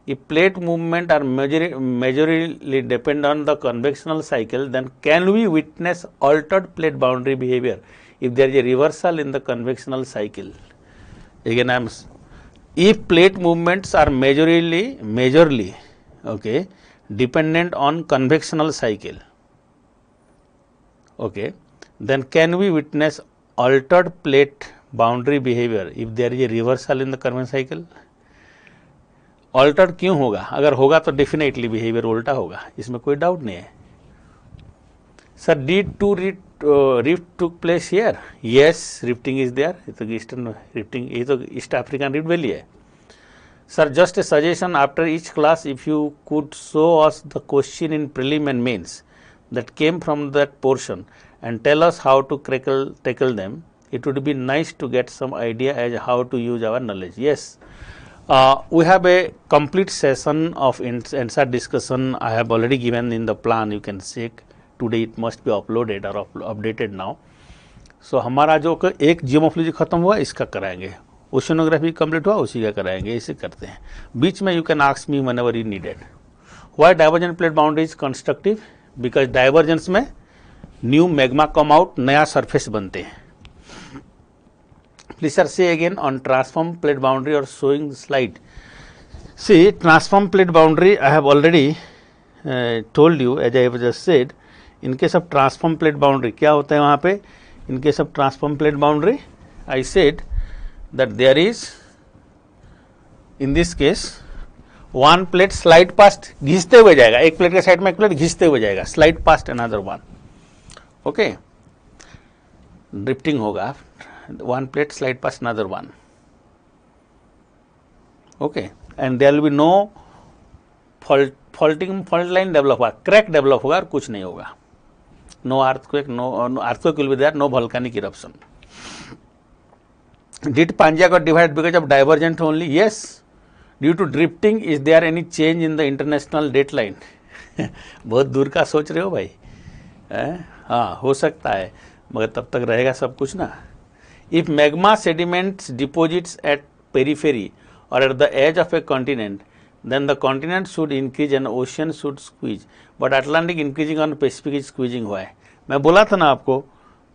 If plate movement are majorly depend on the convectional cycle, then can we witness altered plate boundary behavior if there is a reversal in the convectional cycle? Again, if plate movements are majorly, okay, dependent on convectional cycle, okay, then can we witness altered plate boundary behavior if there is a reversal in the convectional cycle? Altered क्यों होगा? अगर होगा तो definitely behavior उल्टा होगा, इसमें कोई doubt नहीं है. Sir, did two rift took place here? Yes, rifting is there. ये तो eastern rifting, ये तो East African Rift Valley है. Sir, just a suggestion, after each class, if you could show us the question in prelim and mains that came from that portion and tell us how to tackle them, it would be nice to get some idea as how to use our knowledge. Yes, we have a complete session of answer discussion. I have already given in the plan. You can check. Today it must be uploaded or updated now. So हमारा जो एक geomorphology खत्म हुआ, इसका कराएंगे. ओशियोनोग्राफी complete हुआ, उसी का कराएंगे. ऐसे करते हैं. बीच में you can ask me whenever you needed. Why divergent plate boundary is constructive? Because divergence में न्यू मैग्मा कम आउट, नया सरफेस बनते हैं. प्लीज सर से again on transform plate boundary और showing slide. See transform plate boundary I have already told you, as I have just said. In case of transform plate boundary क्या होता है वहाँ पे? In case of transform plate boundary I said that there is, in this case, one plate slide past, घिसते हुए जाएगा. एक plate के side में एक प्लेट घिसते हुए जाएगा. slide past another one. okay, drifting होगा. one plate slide past another one. okay, and there will be no fault line develop होगा. crack develop होगा और कुछ नहीं होगा. no earthquake, no earthquake will be there, no volcanic eruption. Did Pangaea got divided because of divergent only? Yes. Due to drifting, is there any change in the international date line? बहुत दूर का सोच रहे हो भाई. हाँ, हो सकता है, मगर तब तक रहेगा सब कुछ ना. If magma sediments deposits at periphery or at the edge of a continent, then the continent should increase and ocean should squeeze. But Atlantic increasing on Pacific is squeezing हुआ है. मैं बोला था ना आपको.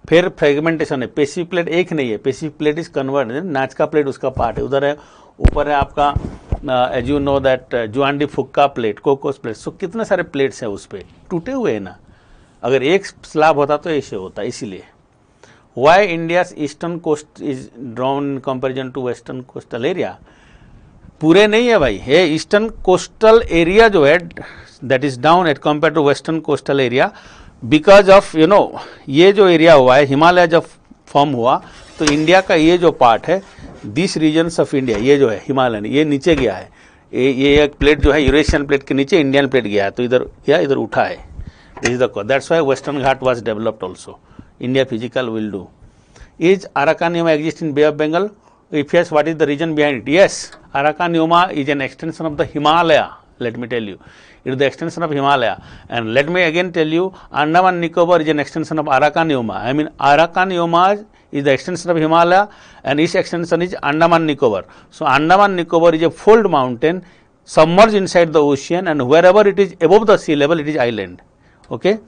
फिर फ्रेगमेंटेशन है. पेसिफिक प्लेट एक नहीं है. Pacific plate is convert. नाजका plate उसका पार्ट है. उधर है, ऊपर है आपका एज यू नो दैट जुआन डी फुक्का प्लेट, कोकोस प्लेट. सो कितने सारे प्लेट्स हैं उस पर, टूटे हुए हैं ना. अगर एक स्लैब होता तो ऐसे होता, इसीलिए. why India's eastern coast is drawn in comparison to western coastal area? पूरे नहीं है भाई, ये ईस्टर्न कोस्टल एरिया जो है that is down at compare to western coastal area because of ये जो एरिया हुआ है, हिमालय जब फॉर्म हुआ तो इंडिया का ये जो पार्ट है, दिस रीजन्स ऑफ इंडिया, ये जो है हिमालयन, ये नीचे गया है, ये एक प्लेट जो है यूरेशियन प्लेट के नीचे इंडियन प्लेट गया है, तो इधर उठा है, this is the cause, that's why western Ghat was developed also. India physical will do. Is Arakan Yoma exist in Bay of Bengal? If yes, what is the reason behind it? Yes, Arakan Yoma is an extension of the Himalaya. Let me tell you, it is the extension of Himalaya. And let me again tell you, Andaman Nicobar is an extension of Arakan Yoma. I mean, Arakan Yoma is the extension of Himalaya, and its extension is Andaman Nicobar. So Andaman Nicobar is a fold mountain submerged inside the ocean, and wherever it is above the sea level, it is island. Okay.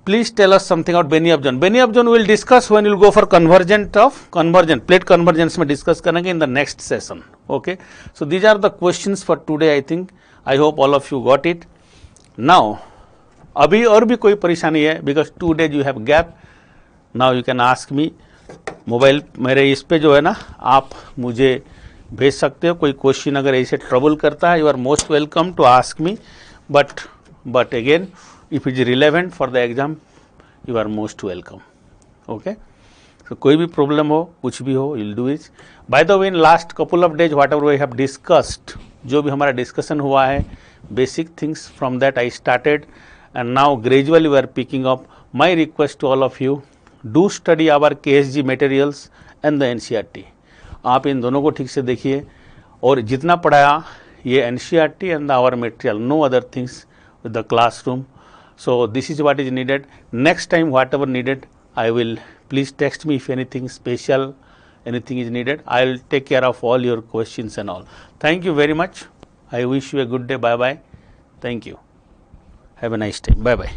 Please tell us something about Beni of John. Beni of John we will discuss when we will go for convergent plate convergence में discuss करेंगे in the next session. Okay. So these are the questions for today. I think I hope all of you got it. Now अभी और भी कोई परेशानी है because 2 days you have gap. Now you can ask me. Mobile मेरे इस पे जो है ना, आप मुझे भेज सकते हो. कोई क्वेश्चन अगर ऐसे ट्रबल करता है, you are most welcome to ask me. But again, if it is relevant for the exam, you are most welcome. Okay. So कोई भी प्रॉब्लम हो, कुछ भी हो, you'll do it. By the way, in last couple of days, whatever we have discussed, जो भी हमारा discussion हुआ है, basic things from that I started, and now gradually we are picking up. My request to all of you, do study our KSG materials and the NCERT. आप इन दोनों को ठीक से देखिए, और जितना पढ़ाया ये NCERT and our material, no other things with the classroom. So this is what is needed. Next time whatever needed, I will, please text me if anything special, anything is needed. I will take care of all your questions and all. Thank you very much. I wish you a good day. Bye bye. Thank you. Have a nice day. Bye bye.